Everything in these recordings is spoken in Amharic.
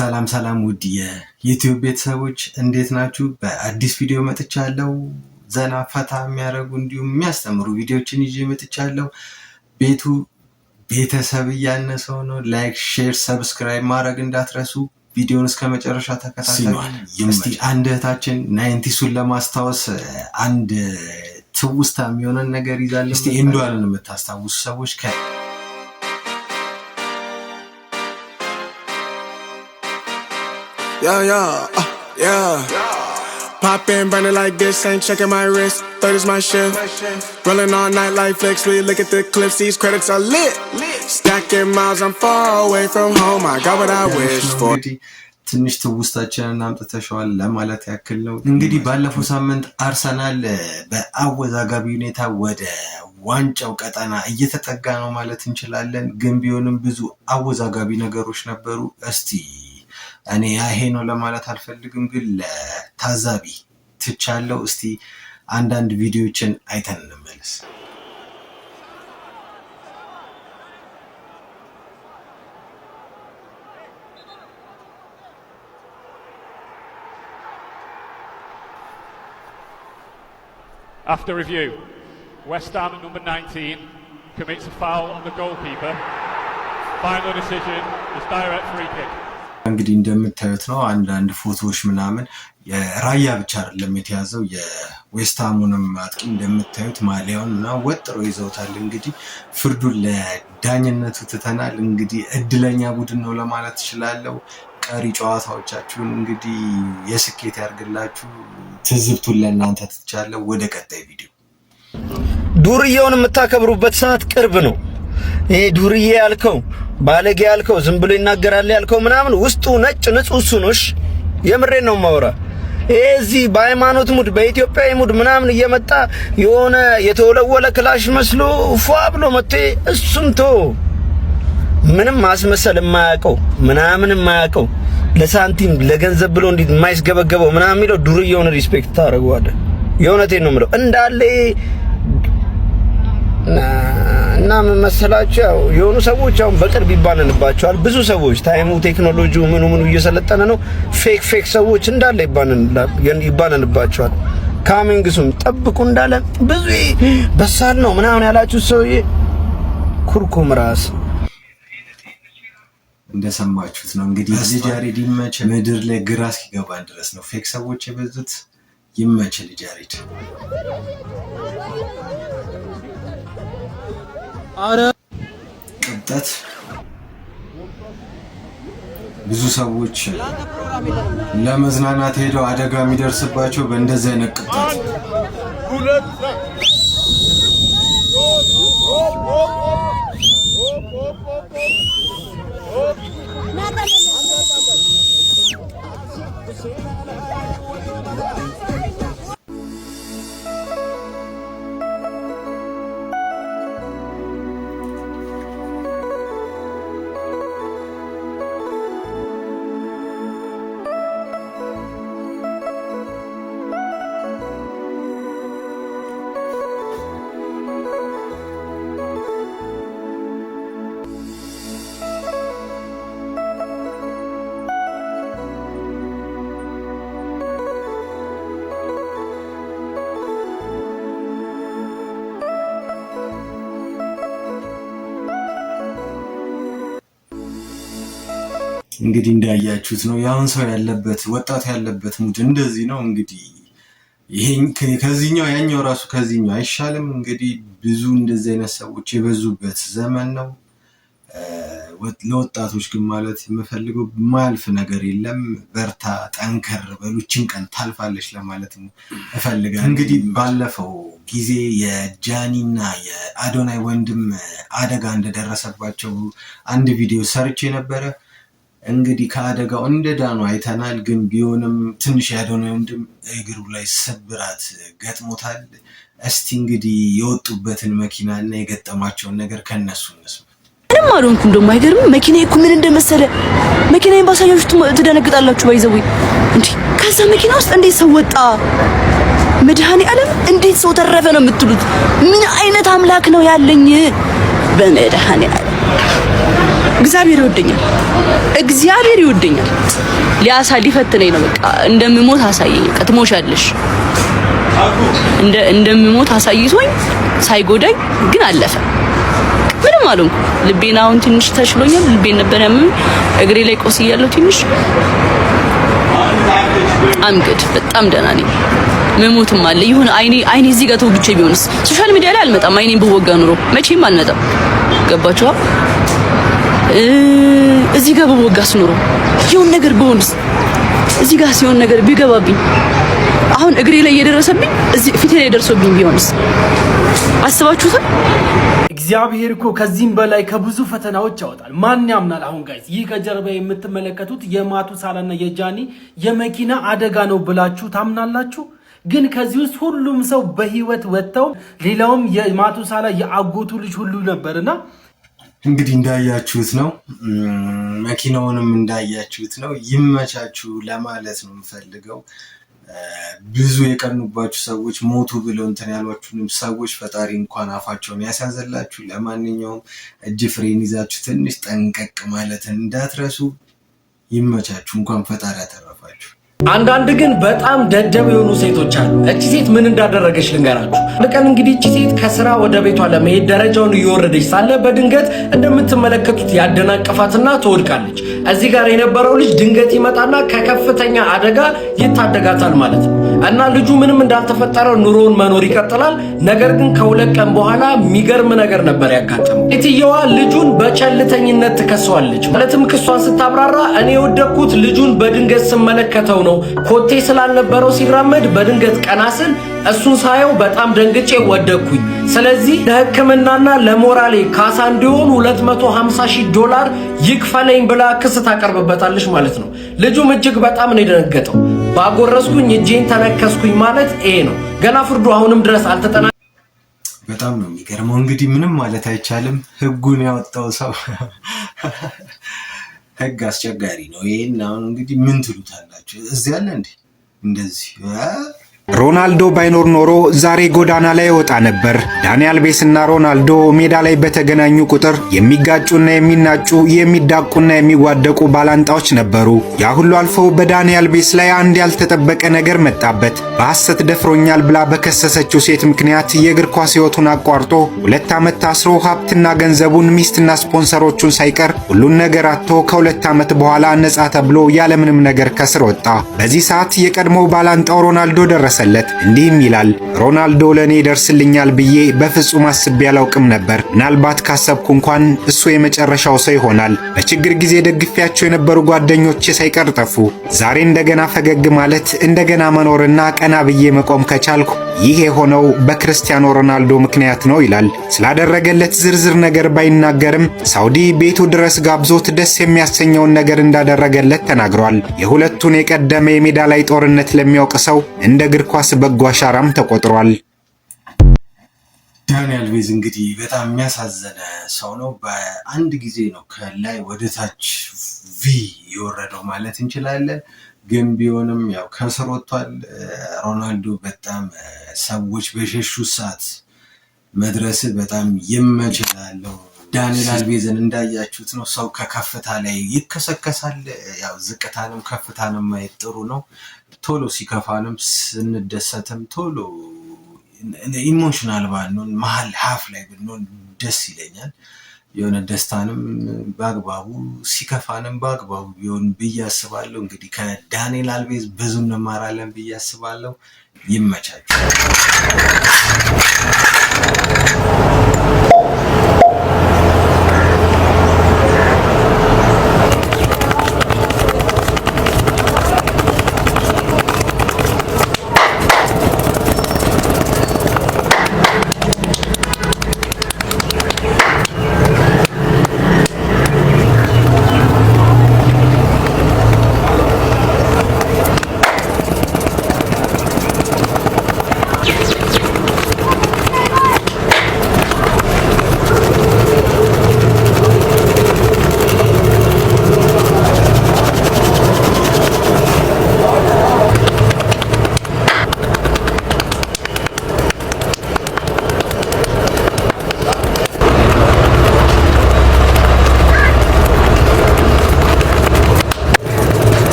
ሰላም ሰላም ውድ የዩቲዩብ ቤተሰቦች እንዴት ናችሁ? በአዲስ ቪዲዮ መጥቻለሁ። ዘና ፈታ የሚያደርጉ እንዲሁም የሚያስተምሩ ቪዲዮዎችን ይዤ መጥቻለሁ። ቤቱ ቤተሰብ እያነሰው ነው። ላይክ፣ ሼር፣ ሰብስክራይብ ማድረግ እንዳትረሱ። ቪዲዮውን እስከ መጨረሻ ተከታተሉ። እስቲ አንድ እህታችን 90ሱን ለማስታወስ አንድ ትውስታ የሚሆነን ነገር ይዛለች። እስቲ እንዷልን የምታስታውሱ ሰዎች Yeah. Pop in, burning like this, ain't checking my wrist. Third is my shift. Rolling all night like flex. We look at the clips, these credits are lit. Stacking miles, I'm far away from home. I got what I wish for. ትንሽ ትውስታችንን አምጥተሽዋል ለማለት ያክል ነው። እንግዲህ ባለፈው ሳምንት አርሰናል በአወዛጋቢ ሁኔታ ወደ ዋንጫው ቀጠና እየተጠጋ ነው ማለት እንችላለን። ግን ቢሆንም ብዙ አወዛጋቢ ነገሮች ነበሩ። እስቲ እኔ ይሄ ነው ለማለት አልፈልግም፣ ግን ለታዛቢ ትቻለው። እስቲ አንዳንድ ቪዲዮዎችን አይተን እንመለስ። After review, West Ham at number 19 commits a foul on the goalkeeper. Final decision is direct free kick. እንግዲህ እንደምታዩት ነው አንዳንድ ፎቶዎች ምናምን የራያ ብቻ አይደለም የተያዘው የዌስትሃሙንም አጥቂ እንደምታዩት ማሊያውን እና ወጥረው ይዘውታል። እንግዲህ ፍርዱን ለዳኝነቱ ትተናል። እንግዲህ እድለኛ ቡድን ነው ለማለት እችላለሁ። ቀሪ ጨዋታዎቻችሁን እንግዲህ የስኬት ያርግላችሁ። ትዝብቱን ለእናንተ ትቻለሁ። ወደ ቀጣይ ቪዲዮ። ዱርዬውን የምታከብሩበት ሰዓት ቅርብ ነው። ይሄ ዱርዬ ያልከው ባለጌ ያልከው ዝም ብሎ ይናገራል ያልከው ምናምን ውስጡ ነጭ ንጹህ ሱኖሽ የምሬን ነው ማውራ። እዚህ በሃይማኖት ሙድ በኢትዮጵያዊ ሙድ ምናምን እየመጣ የሆነ የተወለወለ ክላሽ መስሎ ፏ ብሎ መጥቶ እሱንቶ ምንም ማስመሰል የማያውቀው ምናምን የማያውቀው ለሳንቲም ለገንዘብ ብሎ እንዴት የማይስገበገበው ምናምን የሚለው ዱርዬውን ሪስፔክት ታደርገዋለህ። የእውነቴን ነው የምለው እንዳለ እና መሰላችሁ ያው የሆኑ ሰዎች አሁን በቅርብ ይባነንባቸዋል። ብዙ ሰዎች ታይሙ ቴክኖሎጂው ምኑ እየሰለጠነ ነው። ፌክ ሰዎች እንዳለ ይባነንባቸዋል። ካሚንግሱም ጠብቁ እንዳለ ብዙ በሳል ነው ምናምን ያላችሁ ሰውዬ ኩርኩም ራስ እንደሰማችሁት ነው። እንግዲህ ልጅ ያሬድ ይመች ምድር ላይ ግራ እስኪገባን ድረስ ነው ፌክ ሰዎች የበዙት። ይመች ልጅ ያሬድ። አረ ቅጣት ብዙ ሰዎች ለመዝናናት ሄደው አደጋ የሚደርስባቸው በእንደዚህ አይነት ቅጣት። እንግዲህ እንዳያችሁት ነው ያውን ሰው ያለበት ወጣት ያለበት ሙድ እንደዚህ ነው። እንግዲህ ይሄን ከዚህኛው ያኛው ራሱ ከዚህኛው አይሻልም። እንግዲህ ብዙ እንደዚህ አይነት ሰዎች የበዙበት ዘመን ነው። ለወጣቶች ግን ማለት የምፈልገው ማያልፍ ነገር የለም። በርታ፣ ጠንከር በሉችን ቀን ታልፋለች ለማለት እፈልጋለሁ። እንግዲህ ባለፈው ጊዜ የጃኒና የአዶናይ ወንድም አደጋ እንደደረሰባቸው አንድ ቪዲዮ ሰርቼ ነበረ። እንግዲህ ከአደጋው እንደዳኑ አይተናል። ግን ቢሆንም ትንሽ ያዶናይ ወንድም እግሩ ላይ ስብራት ገጥሞታል። እስቲ እንግዲህ የወጡበትን መኪና እና የገጠማቸውን ነገር ከነሱ እንስማ። ምንም አልሆንኩም። ደግሞ አይገርም መኪናዬ እኮ ምን እንደመሰለ መኪናዬን ባሳያችሁ ትደነግጣላችሁ። ባይዘው እንዴ ከዛ መኪና ውስጥ እንዴት ሰው ወጣ? መድኃኔ ዓለም እንዴት ሰው ተረፈ ነው የምትሉት? ምን አይነት አምላክ ነው ያለኝ? በመድኃኔ ዓለም እግዚአብሔር ይወደኛል ሊፈትነኝ ነው በቃ እንደምሞት አሳየኝ ከትሞሻለሽ እንደምሞት አሳይቶኝ ሳይጎዳኝ ግን አለፈ ምንም አልሆንኩ ልቤን አሁን ትንሽ ተሽሎኛል ልቤን ነበር ያመመኝ እግሬ ላይ ቆስያለሁ ትንሽ አምገድ በጣም ደህና ነኝ መሞትም አለ ይሁን አይኔ እዚህ ጋር ተወግቼ ቢሆንስ ሶሻል ሚዲያ ላይ አልመጣም አይኔን በወጋ ኑሮ መቼም አልመጣም ገባችሁ እዚህ ጋር በወጋስ ኑሮ ይሁን ነገር ቢሆንስ እዚህ ጋር ሲሆን ነገር ቢገባብኝ አሁን እግሬ ላይ እየደረሰብኝ እዚህ ፊቴ ላይ ደርሶብኝ ቢሆንስ አስባችሁታል እግዚአብሔር እኮ ከዚህም በላይ ከብዙ ፈተናዎች ያወጣል ማን ያምናል አሁን ጋይስ ይህ ከጀርባ የምትመለከቱት የማቱሳላና የጃኒ የመኪና አደጋ ነው ብላችሁ ታምናላችሁ ግን ከዚህ ውስጥ ሁሉም ሰው በህይወት ወጥተው ሌላውም የማቱሳላ የአጎቱ ልጅ ሁሉ ነበርና እንግዲህ እንዳያችሁት ነው መኪናውንም እንዳያችሁት ነው ይመቻችሁ ለማለት ነው የምፈልገው ብዙ የቀኑባችሁ ሰዎች ሞቱ ብለው እንትን ያሏችሁንም ሰዎች ፈጣሪ እንኳን አፋቸውን ያሳዘላችሁ ለማንኛውም እጅ ፍሬን ይዛችሁ ትንሽ ጠንቀቅ ማለት እንዳትረሱ ይመቻችሁ እንኳን ፈጣሪ ያተረፋችሁ አንዳንድ ግን በጣም ደደብ የሆኑ ሴቶች አሉ እቺ ሴት ምን እንዳደረገች ልንገራችሁ ለቀን እንግዲህ እቺ ሴት ከስራ ወደ ቤቷ ለመሄድ ደረጃውን እየወረደች ሳለ በድንገት እንደምትመለከቱት ያደናቀፋትና ትወድቃለች እዚህ ጋር የነበረው ልጅ ድንገት ይመጣና ከከፍተኛ አደጋ ይታደጋታል ማለት ነው እና ልጁ ምንም እንዳልተፈጠረው ኑሮውን መኖር ይቀጥላል ነገር ግን ከሁለት ቀን በኋላ የሚገርም ነገር ነበር ያጋጠመው እትየዋ ልጁን በቸልተኝነት ተከሷለች ማለትም ክሷን ስታብራራ እኔ ወደኩት ልጁን በድንገት ስመለከተው ነው ኮቴ ስላልነበረው ሲራመድ በድንገት ቀናስን እሱን ሳየው በጣም ደንግጬ ወደኩኝ ስለዚህ ለህክምናና ለሞራሌ ካሳ እንዲሆን $250,000 ይክፈለኝ ብላ ክስ ታቀርብበታለች ማለት ነው ልጁም እጅግ በጣም ነው የደነገጠው ባጎረስኩኝ እጄን ተነከስኩኝ ማለት ይሄ ነው ገና ፍርዱ አሁንም ድረስ አልተጠና በጣም ነው የሚገርመው እንግዲህ ምንም ማለት አይቻልም ህጉን ያወጣው ሰው ህግ አስቸጋሪ ነው ይሄን አሁን እንግዲህ ምን ትሉታላችሁ እዚህ ያለ እንደዚህ ሮናልዶ ባይኖር ኖሮ ዛሬ ጎዳና ላይ ወጣ ነበር ዳኒ አልቬስና ሮናልዶ ሜዳ ላይ በተገናኙ ቁጥር የሚጋጩና የሚናጩ የሚዳቁና የሚዋደቁ ባላንጣዎች ነበሩ ያ ሁሉ አልፎ በዳኒ አልቬስ ላይ አንድ ያልተጠበቀ ነገር መጣበት በሐሰት ደፍሮኛል ብላ በከሰሰችው ሴት ምክንያት የእግር ኳስ ህይወቱን አቋርጦ 2 ዓመት ታስሮ ሀብትና ገንዘቡን ሚስትና ስፖንሰሮቹን ሳይቀር ሁሉን ነገር አጥቶ ከ2 ዓመት በኋላ ነፃ ተብሎ ያለምንም ነገር ከስር ወጣ በዚህ ሰዓት የቀድሞው ባላንጣው ሮናልዶ ደረሰ እንዲህም ይላል ሮናልዶ ለኔ ደርስልኛል ብዬ በፍጹም አስቤ ያላውቅም ነበር ምናልባት ካሰብኩ እንኳን እሱ የመጨረሻው ሰው ይሆናል በችግር ጊዜ ደግፊያቸው የነበሩ ጓደኞቼ ሳይቀር ጠፉ ዛሬ እንደገና ፈገግ ማለት እንደገና መኖርና ቀና ብዬ መቆም ከቻልኩ ይህ የሆነው በክርስቲያኖ ሮናልዶ ምክንያት ነው ይላል ስላደረገለት ዝርዝር ነገር ባይናገርም ሳውዲ ቤቱ ድረስ ጋብዞት ደስ የሚያሰኘውን ነገር እንዳደረገለት ተናግሯል የሁለቱን የቀደመ የሜዳ ላይ ጦርነት ለሚያውቅ ሰው እንደ እግር ኳስ በጎ አሻራም ተቆጥሯል ዳኒ አልቬዝ እንግዲህ በጣም የሚያሳዝነ ሰው ነው በአንድ ጊዜ ነው ከላይ ወደ ታች ቪ ይወረደው ማለት እንችላለን ግን ቢሆንም ያው ከስር ወጥቷል ሮናልዶ በጣም ሰዎች በሸሹ ሰዓት መድረስ በጣም ይመችላል ዳኒ አልቬዝን እንዳያችሁት ነው ሰው ከከፍታ ላይ ይከሰከሳል ያው ዝቅታንም ከፍታንም ማየት ጥሩ ነው ቶሎ ሲከፋንም ስንደሰትም ቶሎ ኢሞሽናል ባንሆን መሀል ሀፍ ላይ ብንሆን ደስ ይለኛል የሆነ ደስታንም በአግባቡ ሲከፋንም በአግባቡ ቢሆን ብዬ አስባለሁ እንግዲህ ከዳኒ አልቬዝ ብዙ እንማራለን ብዬ አስባለሁ ይመቻችሁ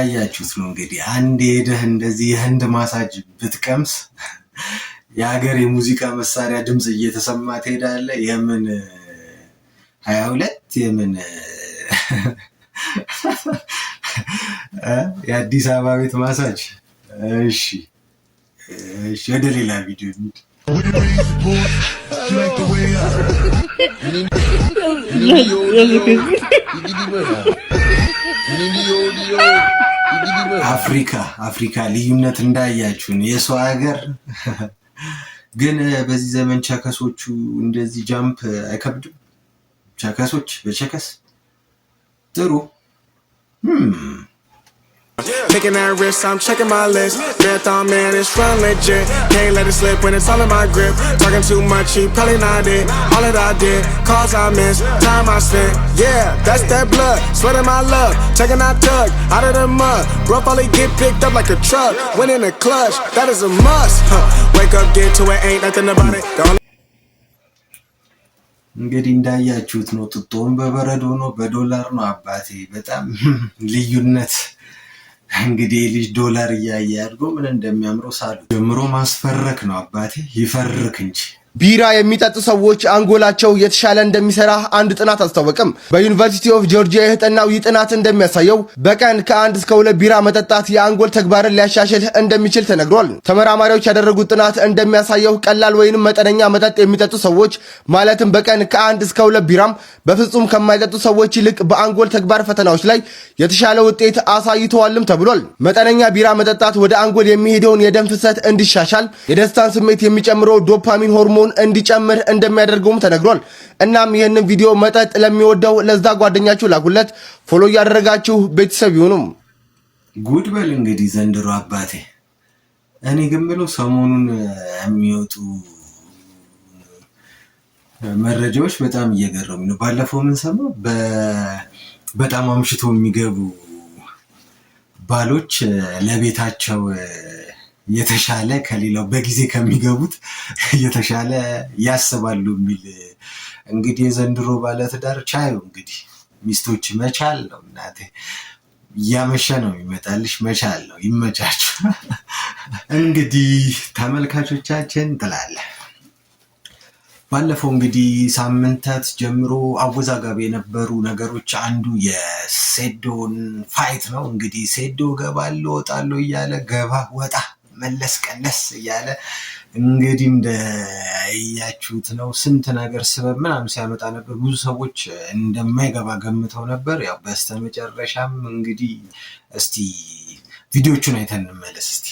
እንዳያችሁት ነው እንግዲህ አንድ ሄደህ እንደዚህ የህንድ ማሳጅ ብትቀምስ የሀገር የሙዚቃ መሳሪያ ድምፅ እየተሰማ ትሄዳለህ። የምን 22 የምን የአዲስ አበባ ቤት ማሳጅ። እሺ ወደ ሌላ ቪዲዮ አፍሪካ ልዩነት እንዳያችሁን የሰው ሀገር ግን በዚህ ዘመን ቸከሶቹ እንደዚህ ጃምፕ አይከብድም። ቸከሶች በቸከስ ጥሩ Taking that risk, I'm checking my list. Marathon man, it's run legit. Can't let it slip when it's all in my grip. Talking too much, he probably not it. All that I did, calls I missed, time I spent. Yeah, that's that blood, sweat in my love. Taking that tug out of the mud. Bro probably get picked up like a truck. Went in the clutch, that is a must. Wake up, get to it, ain't nothing about it. እንግዲህ እንዳያችሁት ነው። ጥጦም በበረዶ ነው፣ በዶላር ነው። አባቴ በጣም ልዩነት እንግዲህ ልጅ ዶላር እያየ አድርጎ ምን እንደሚያምረው ሳሉ ጀምሮ ማስፈረክ ነው። አባቴ ይፈርክ እንጂ ቢራ የሚጠጡ ሰዎች አንጎላቸው የተሻለ እንደሚሰራ አንድ ጥናት አስታወቀም። በዩኒቨርሲቲ ኦፍ ጆርጂያ የተጠናው ይህ ጥናት እንደሚያሳየው በቀን ከ1 እስከ 2 ቢራ መጠጣት የአንጎል ተግባርን ሊያሻሽል እንደሚችል ተነግሯል። ተመራማሪዎች ያደረጉት ጥናት እንደሚያሳየው ቀላል ወይንም መጠነኛ መጠጥ የሚጠጡ ሰዎች ማለትም በቀን ከ1 እስከ 2 ቢራም በፍጹም ከማይጠጡ ሰዎች ይልቅ በአንጎል ተግባር ፈተናዎች ላይ የተሻለ ውጤት አሳይተዋልም ተብሏል። መጠነኛ ቢራ መጠጣት ወደ አንጎል የሚሄደውን የደም ፍሰት እንዲሻሻል፣ የደስታን ስሜት የሚጨምረው ዶፓሚን ሆርሞን እንዲጨምር እንደሚያደርገውም ተነግሯል። እናም ይህንን ቪዲዮ መጠጥ ለሚወደው ለዛ ጓደኛችሁ ላኩለት። ፎሎ እያደረጋችሁ ቤተሰብ ይሁኑ። ጉድ በል እንግዲህ ዘንድሮ አባቴ። እኔ ግን ብለው ሰሞኑን የሚወጡ መረጃዎች በጣም እየገረሙኝ ነው። ባለፈው ምን ሰማሁ? በጣም አምሽቶ የሚገቡ ባሎች ለቤታቸው የተሻለ ከሌላው በጊዜ ከሚገቡት የተሻለ ያስባሉ የሚል እንግዲህ የዘንድሮ ባለትዳር ቻዩ እንግዲህ ሚስቶች መቻል ነው። እናቴ እያመሸ ነው የሚመጣልሽ፣ መቻል ነው። ይመቻችሁ። እንግዲህ ተመልካቾቻችን ትላለ ባለፈው እንግዲህ ሳምንታት ጀምሮ አወዛጋቢ የነበሩ ነገሮች አንዱ የሴዶን ፋይት ነው። እንግዲህ ሴዶ ገባለሁ ወጣለሁ እያለ ገባ ወጣ መለስ ቀለስ እያለ እንግዲህ እንደያችሁት ነው። ስንት ነገር ስበብ ምናምን ሲያመጣ ነበር። ብዙ ሰዎች እንደማይገባ ገምተው ነበር። ያው በስተመጨረሻም እንግዲህ እስቲ ቪዲዮቹን አይተን እንመለስ። እስቲ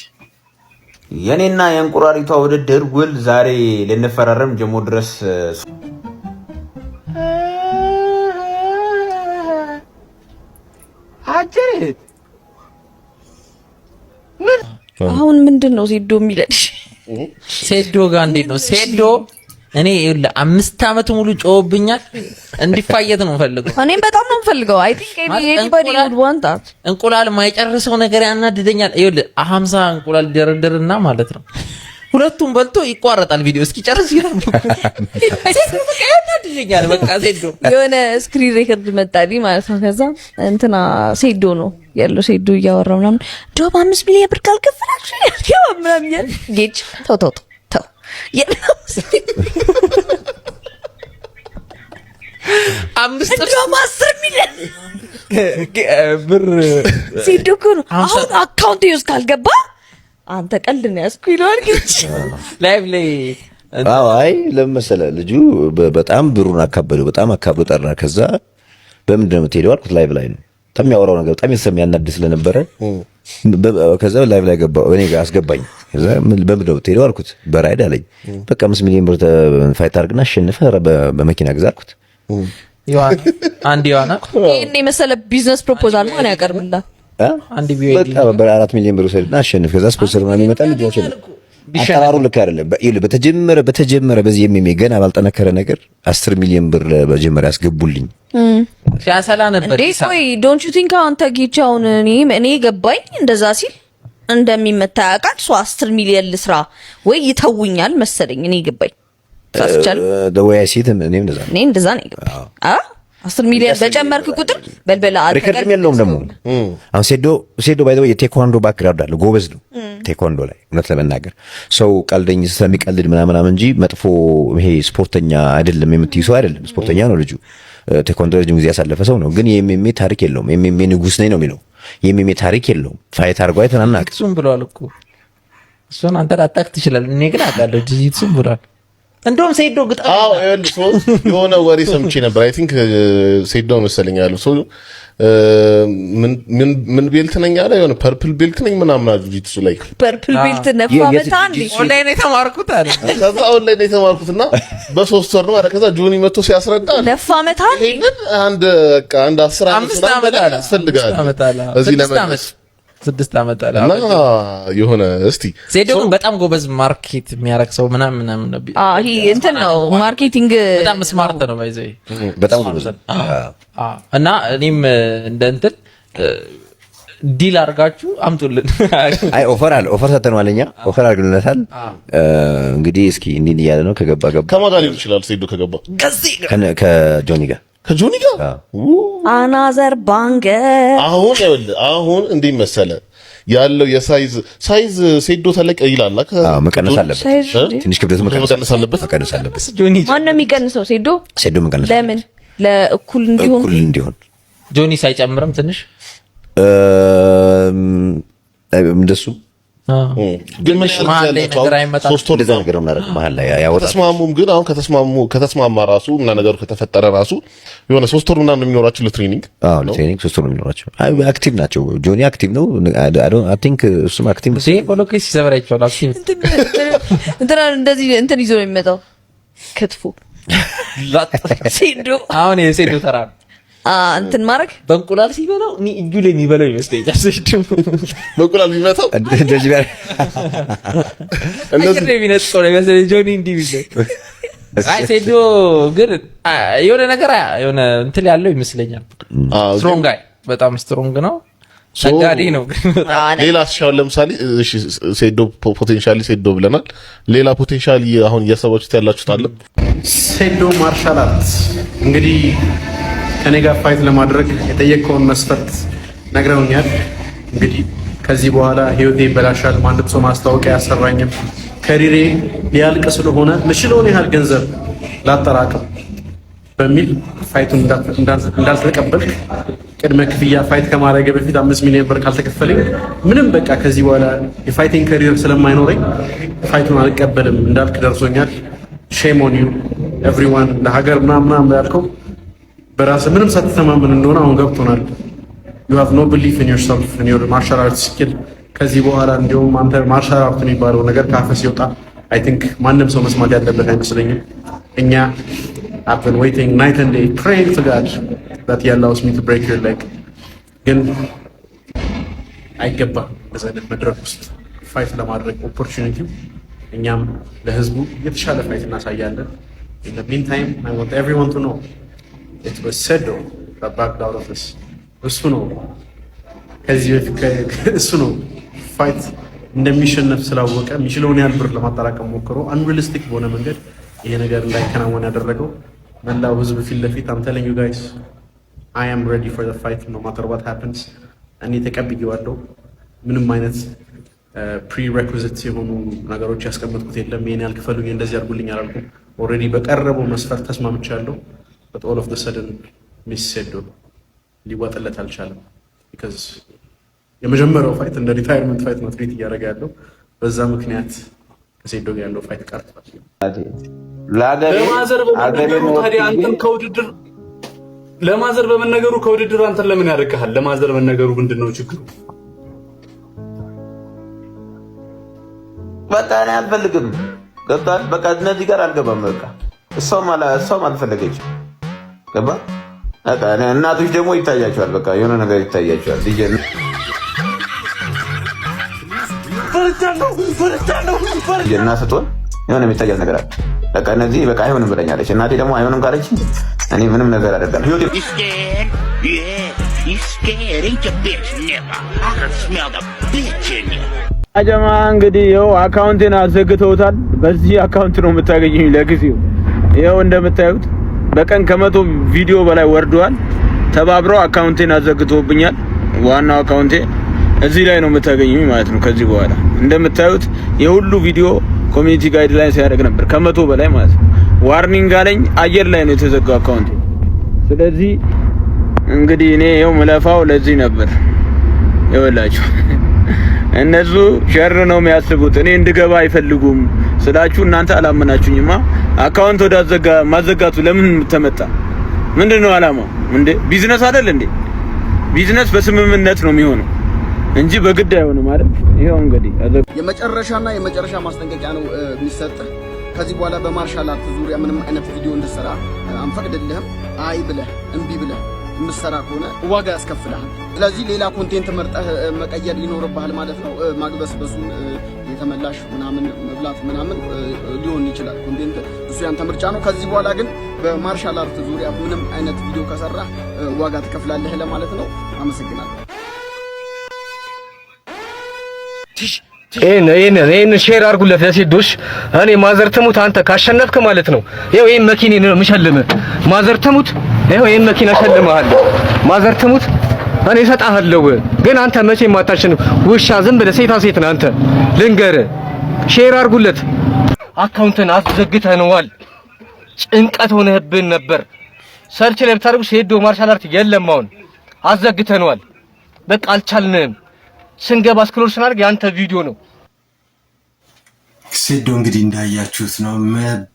የኔና የእንቁራሪቷ ውድድር ውል ዛሬ ልንፈራረም ጀሞ ድረስ አሁን ምንድን ነው ሴዶ የሚለሽ? ሴዶ ጋር እንዴት ነው ሴዶ? እኔ ለ5 ዓመት ሙሉ ጮህብኛል። እንዲፋየት ነው ፈልገው። እኔም በጣም ነው ፈልገው። አይ ቲንክ ኤኒባዲ would want that። እንቁላል ማይጨርሰው ነገር ያናድደኛል። ይኸውልህ 50 እንቁላል ደረደርና ማለት ነው ሁለቱም በልቶ ይቋረጣል። ቪዲዮ እስኪጨርስ ይላል። ሴዶ በቃ ያናድደኛል። በቃ ሴዶ የሆነ ስክሪን ሬከርድ መጣልኝ ማለት ነው። ከዛ እንትና ሴዶ ነው ያለው። ሴዶ እያወራው ምናምን ዶብ 5 ሚሊዮን ብር ካልከፈላችሁ ያው ምናምን ያል ጌች ተው የለም 10 ሚሊዮን ብር ሴዶ እኮ ነው። አሁን አካውንት ዩዝ ካልገባ አንተ ቀልድ ነው ያስኩ ይሏል። ጌች ላይቭ ላይ አይ ለምን መሰለህ ልጁ በጣም ብሩን አካበለው፣ በጣም አካብሎ ጠራ። ከዛ በምንድን ነው የምትሄደው አልኩት። ላይቭ ላይ ነው ተሚያወራው ነገር በጣም የሚያናድድ ስለነበረ ከዛ ላይቭ ላይ ገባው። እኔ ጋር አስገባኝ። ከዛ በምንድን ነው የምትሄደው አልኩት። በራይድ አለኝ። በቃ 5 ሚሊዮን ብር ፋይት አድርግና አሸንፈህ በመኪና ግዛ አልኩት። ዮሐና እኔ መሰለ ቢዝነስ ፕሮፖዛል ማን ያቀርብልሃል? አንድ ቢዩዲ በቃ በ4 ሚሊዮን ብር ወሰድና አሸንፍ። ከዛ ስፖንሰር ምናምን ይመጣል። ልጅ ነው አጠራሩ ልክ አይደለም። በተጀመረ በዚህ ገና ባልጠነከረ ነገር 10 ሚሊዮን ብር በመጀመሪያ ያስገቡልኝ ሲያሰላ ነበር። ቆይ ዶንት ዩ ቲንክ አንተ ጌቻውን እኔ ገባኝ እንደዛ ሲል እንደሚመታ ያውቃል። 10 ሚሊዮን ልስራ ወይ ይተውኛል መሰለኝ። እኔ ገባኝ ሳስቻል ደወያ ሲት እኔ እንደዛ ነው ገባኝ። 10 ሚሊዮን በጨመርክ ቁጥር በልበላ ሪከርድም የለውም ደግሞ። አሁን ሴዶ ባይ ዘ ወይ የቴኳንዶ ባክግራውንድ አለ፣ ጎበዝ ነው ቴኳንዶ ላይ እውነት ለመናገር ሰው ቀልደኝ ስለሚቀልድ ምናምን እንጂ መጥፎ ይሄ ስፖርተኛ አይደለም የምትይው ሰው አይደለም። ስፖርተኛ ነው ልጁ፣ ቴኳንዶ ረጅም ጊዜ ያሳለፈ ሰው ነው። ግን የኤምኤምኤ ታሪክ የለውም። ኤምኤምኤ ንጉስ ነኝ ነው የሚለው። የኤምኤምኤ ታሪክ የለውም። ፋይት አድርጎ አይተናናቅ። እሱም ብሏል እኮ እሱን አንተ ላታክ ትችላለህ። እኔ ግን አውቃለሁ እሱም ብሏል። እንደውም ሴዶ ግጣ የሆነ ወሬ ሰምቼ ነበር። አይ ቲንክ ሴዶ መሰለኝ ያለው ሰው ምን ቤልት ነኝ አለ፣ የሆነ ፐርፕል ቤልት ነኝ ምናምን አሉ። ጂትሱ ላይ ፐርፕል ቤልት ነፋ መታ እንዴ ኦንላይን የተማርኩት አለ። ከዛ ኦንላይን የተማርኩትና በ3 ወር ነው አለ። ከዛ ጆኒ መጥቶ ሲያስረዳ ነፋ መታ ይሄን አንድ 10 ዓመት ያስፈልጋል እዚህ ለመድረስ 6 ዓመት አለ እና የሆነ እስቲ ሴዶ ግን በጣም ጎበዝ ማርኬት የሚያረግ ሰው ምናምን ነው። ይሄ እንትን ነው ማርኬቲንግ በጣም ስማርት ነው ባይዘይ በጣም ጎበዝ። እና እኔም እንደ እንትን ዲል አድርጋችሁ አምጡልን። አይ ኦፈር ሰጥተነዋል፣ እኛ ኦፈር አድርገንለታል። እንግዲህ እስኪ እንዲህ እያለ ነው። ከገባ ከማን ጋር ሊሆን ይችላል? ሴዶ ከገባ ከጆኒ ጋር አናዘር ባንገ አሁን እንዴት መሰለ ያለው የሳይዝ ሴዶ ተለቀ ይላል። መቀነስ አለበት፣ ትንሽ ክብደት መቀነስ አለበት። ማን ነው የሚቀንሰው? ሴዶ መቀነስ ለምን? ለእኩል እንዲሆን ጆኒ ሳይጨምርም ትንሽ እንደሱ ግን ተስማሙም። ግን አሁን ከተስማማ ራሱ እና ነገሩ ከተፈጠረ ራሱ የሆነ 3 ወር ምናምን የሚኖራቸው ለትሬኒንግ ለትሬኒንግ 3 ወር የሚኖራቸው። አክቲቭ ናቸው። ጆኒ አክቲቭ ነው። አይ ቲንክ እሱም አክቲቭ ነው። ፖሎኬስ ይሰበራቸዋል። አክቲቭ እንደዚህ እንትን ይዞ ነው የሚመጣው ክትፎ ሴዶ። አሁን የሴዶ ተራ እንትን ማድረግ በእንቁላል ሲበላው እኔ እጁ ላይ የሚበላው ይመስለኛል። ሴዶ በእንቁላል የሚመታው እንደዚህ ጋር እንደዚህ የሚነጥቀው ነው ይመስለኛል ጆኒ እንዲህ ቢለው። አይ ሴዶ ግን የሆነ ነገር የሆነ እንትን ያለው ይመስለኛል። ስትሮንግ ጋይ በጣም ስትሮንግ ነው። ነጋዴ ነው። ሌላ ሻው ለምሳሌ እሺ ሴዶ ፖቴንሻሊ ሴዶ ብለናል። ሌላ ፖቴንሻሊ አሁን እያሰባችሁት ያላችሁት አለ? ሴዶ ማርሻል አርት እንግዲህ ከኔ ጋር ፋይት ለማድረግ የጠየቀውን መስፈርት ነግረውኛል። እንግዲህ ከዚህ በኋላ ህይወቴ ይበላሻል፣ ማንም ሰው ማስታወቂያ ያሰራኝም፣ ከሪሬ ሊያልቅ ስለሆነ ምችለውን ያህል ገንዘብ ላጠራቅም በሚል ፋይቱን እንዳልተቀበልክ ቅድመ ክፍያ ፋይት ከማድረግ በፊት 5 ሚሊዮን ብር ካልተከፈለኝ ምንም በቃ ከዚህ በኋላ የፋይቲንግ ካሪየር ስለማይኖረኝ ፋይቱን አልቀበልም እንዳልክ ደርሶኛል። ሼም ኦን ዩ ኤቭሪዋን። ለሀገር ምናምን ያልከው በራስ ምንም ሳትተማመን እንደሆነ አሁን ገብቶናል። you have no belief in yourself in your martial arts skill። ከዚህ በኋላ እንዲሁም አንተ ማርሻል አርት የሚባለው ነገር ካፈ ሲወጣ I think ማንም ሰው መስማት ያለበት አይመስለኝም። እኛ I've been waiting night and day praying to God that he allows me to break your leg። ግን አይገባም በዛ አይነት መድረክ ውስጥ ፋይት ለማድረግ ኦፖርቹኒቲው እኛም ለህዝቡ የተሻለ ፋይት እናሳያለን። in the meantime I want everyone to know it was Sedo that backed out of this። እሱ ነው ከዚህ በፊት እሱ ነው ፋይት እንደሚሸነፍ ስላወቀ የሚችለውን ያህል ብር ለማጠራቀም ሞክሮ አንሪሊስቲክ በሆነ መንገድ ይሄ ነገር እንዳይከናወን ያደረገው። መላው ህዝብ ፊት ለፊት I'm telling you guys I am ready for the fight no matter what happens። እኔ ተቀብዬዋለሁ። ምንም አይነት ፕሪሬኩዚትስ የሆኑ ነገሮች ያስቀመጥኩት የለም። ይሄን ያህል ክፈሉኝ እንደዚህ አድርጉልኝ አላልኩም። ኦልሬዲ በቀረበው መስፈርት ተስማምቻለሁ። but all of the sudden ሚስ ሴዶ ሊዋጥለት አልቻለም። because የመጀመሪያው ፋይት እንደ ሪታየርመንት ፋይት ነው ትሪት እያደረገ ያለው። በዛ ምክንያት ከሴዶ ጋር ያለው ፋይት ቀርቷል። ለማዘር በመነገሩ ከውድድር አንተን ለምን ያደርግሃል? ለማዘር መነገሩ ምንድነው ችግሩ? በቃ እኔ አልፈልግም። ገብቷል። በቃ እነዚህ ጋር አልገባም። በቃ እሷም አልፈለገችም። ገባ። በቃ እናቶች ደግሞ ይታያቸዋል። በቃ የሆነ ነገር ይታያቸዋል። እና ስትሆን የሆነ የሚታያት ነገር አለ። በቃ እነዚህ በቃ አይሆንም ብለኛለች። እናቴ ደግሞ አይሆንም ካለች እኔ ምንም ነገር አደርጋለሁ። አጀማ እንግዲህ ይኸው አካውንቴን አዘግተውታል። በዚህ አካውንት ነው የምታገኙኝ ለጊዜው። ይኸው እንደምታዩት በቀን ከመቶ ቪዲዮ በላይ ወርዷል። ተባብረው አካውንቴን አዘግቶብኛል። ዋናው አካውንቴ እዚህ ላይ ነው የምታገኙኝ ማለት ነው። ከዚህ በኋላ እንደምታዩት የሁሉ ቪዲዮ ኮሚኒቲ ጋይድላይን ሲያደርግ ነበር ከመቶ በላይ ማለት ነው። ዋርኒንግ አለኝ። አየር ላይ ነው የተዘጋው አካውንቴ። ስለዚህ እንግዲህ እኔ ይኸው መለፋው ለዚህ ነበር። ይኸውላችሁ እነሱ ሸር ነው የሚያስቡት። እኔ እንድገባ አይፈልጉም ስላችሁ እናንተ አላመናችሁኝማ። አካውንት ወዳዘጋ ማዘጋቱ ለምን ተመጣ? ምንድነው አላማው እንዴ? ቢዝነስ አይደል እንዴ? ቢዝነስ በስምምነት ነው የሚሆነው እንጂ በግድ አይሆንም አይደል? ይሄው እንግዲህ የመጨረሻና የመጨረሻ ማስጠንቀቂያ ነው የሚሰጥህ። ከዚህ በኋላ በማርሻል አርት ዙሪያ ምንም አይነት ቪዲዮ እንድትሰራ አንፈቅድልህም። አይ ብለህ እምቢ ብለህ የምትሰራ ከሆነ ዋጋ ያስከፍልሃል። ስለዚህ ሌላ ኮንቴንት መርጠህ መቀየር ይኖርብሃል ማለት ነው። ማግበስበሱን የተመላሽ ምናምን መብላት ምናምን ሊሆን ይችላል ኮንቴንት፣ እሱ ያንተ ምርጫ ነው። ከዚህ በኋላ ግን በማርሻል አርት ዙሪያ ምንም አይነት ቪዲዮ ከሰራ ዋጋ ትከፍላለህ ለማለት ነው። አመሰግናለሁ። ይሄን ሼር አድርጉለት ለሴዶች። እኔ ማዘር ትሙት አንተ ካሸነፍክ ማለት ነው። ይሄው ይሄን መኪና ነው የምሸልምህ። ማዘር ትሙት ይሄው ይሄን መኪና እሸልምሃለሁ። ማዘር ትሙት እኔ እሰጥሃለሁ። ግን አንተ መቼም አታሸንፍ ውሻ። ዝም ብለህ ሴታ ሴት ነህ አንተ። ልንገርህ፣ ሼር አድርጉለት። አካውንትን አስዘግተነዋል። ጭንቀት ሆነህብን ነበር። ሰርች ላይ ብታደርጉ ሴዶ ማርሻል አርት የለም። አሁን አስዘግተነዋል። በቃ አልቻልንም። ስንገባ ስክሮል ስናደርግ ያንተ ቪዲዮ ነው። ሴዶ እንግዲህ እንዳያችሁት ነው።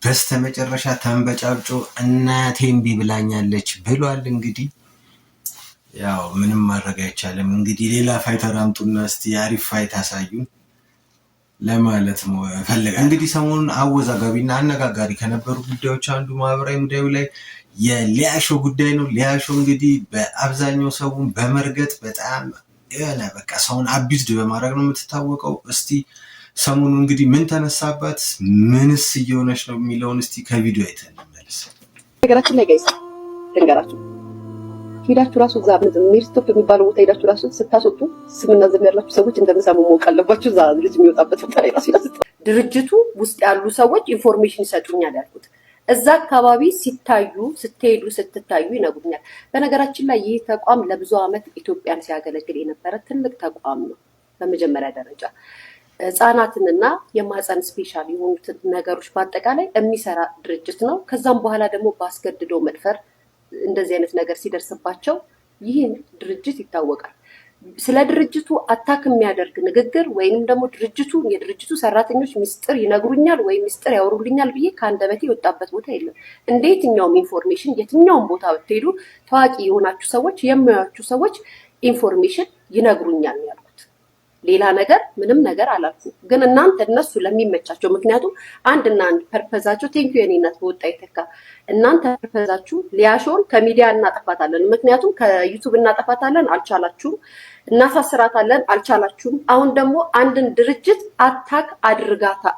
በስተመጨረሻ ተንበጫብጮ እናቴ እምቢ ብላኛለች ብሏል። እንግዲህ ያው ምንም ማድረግ አይቻልም። እንግዲህ ሌላ ፋይተር አምጡና እስቲ አሪፍ ፋይት አሳዩን ለማለት ነው ፈልጋለሁ። እንግዲህ ሰሞኑን አወዛጋቢና አነጋጋሪ ከነበሩ ጉዳዮች አንዱ ማህበራዊ ሚዲያው ላይ የሊያሾ ጉዳይ ነው። ሊያሾ እንግዲህ በአብዛኛው ሰውን በመርገጥ በጣም የሆነ በቃ ሰውን አቢዝድ በማድረግ ነው የምትታወቀው። እስቲ ሰሞኑ እንግዲህ ምን ተነሳባት፣ ምንስ እየሆነች ነው የሚለውን እስቲ ከቪዲዮ አይተን እንመለስ። ነገራችን ላይ ጋይስ ልንገራችሁ፣ ሄዳችሁ ራሱ እዛ ሜሪስቶፕ የሚባለው ቦታ ሄዳችሁ ራሱ ስታስወጡ ስምና ዝም ያላችሁ ሰዎች እንደምሳሙ ማወቅ አለባችሁ። እዛ ልጅ የሚወጣበት ቦታ ላይ ራሱ ድርጅቱ ውስጥ ያሉ ሰዎች ኢንፎርሜሽን ይሰጡኛል ያልኩት እዛ አካባቢ ሲታዩ ስትሄዱ ስትታዩ ይነግሩኛል። በነገራችን ላይ ይህ ተቋም ለብዙ ዓመት ኢትዮጵያን ሲያገለግል የነበረ ትልቅ ተቋም ነው። በመጀመሪያ ደረጃ ህጻናትንና የማህፀን ስፔሻል የሆኑትን ነገሮች በአጠቃላይ የሚሰራ ድርጅት ነው። ከዛም በኋላ ደግሞ ባስገድዶ መድፈር እንደዚህ አይነት ነገር ሲደርስባቸው ይህ ድርጅት ይታወቃል። ስለ ድርጅቱ አታክ የሚያደርግ ንግግር ወይንም ደግሞ የድርጅቱ ሰራተኞች ሚስጥር ይነግሩኛል ወይ ሚስጥር ያወሩልኛል ብዬ ከአንደበቴ የወጣበት ቦታ የለም። እንደ የትኛውም ኢንፎርሜሽን የትኛውም ቦታ ብትሄዱ ታዋቂ የሆናችሁ ሰዎች የሚያዩአችሁ ሰዎች ኢንፎርሜሽን ይነግሩኛል ያልኩት። ሌላ ነገር ምንም ነገር አላልኩም። ግን እናንተ እነሱ ለሚመቻቸው ምክንያቱም አንድና አንድ ፐርፐዛቸው ቴንኪዩ የኔ እናት በወጣ ይተካ እናንተ ፐርፐዛችሁ ሊያሾን ከሚዲያ እናጠፋታለን፣ ምክንያቱም ከዩቱብ እናጠፋታለን፣ አልቻላችሁም። እናሳስራታለን፣ አልቻላችሁም። አሁን ደግሞ አንድን ድርጅት አታክ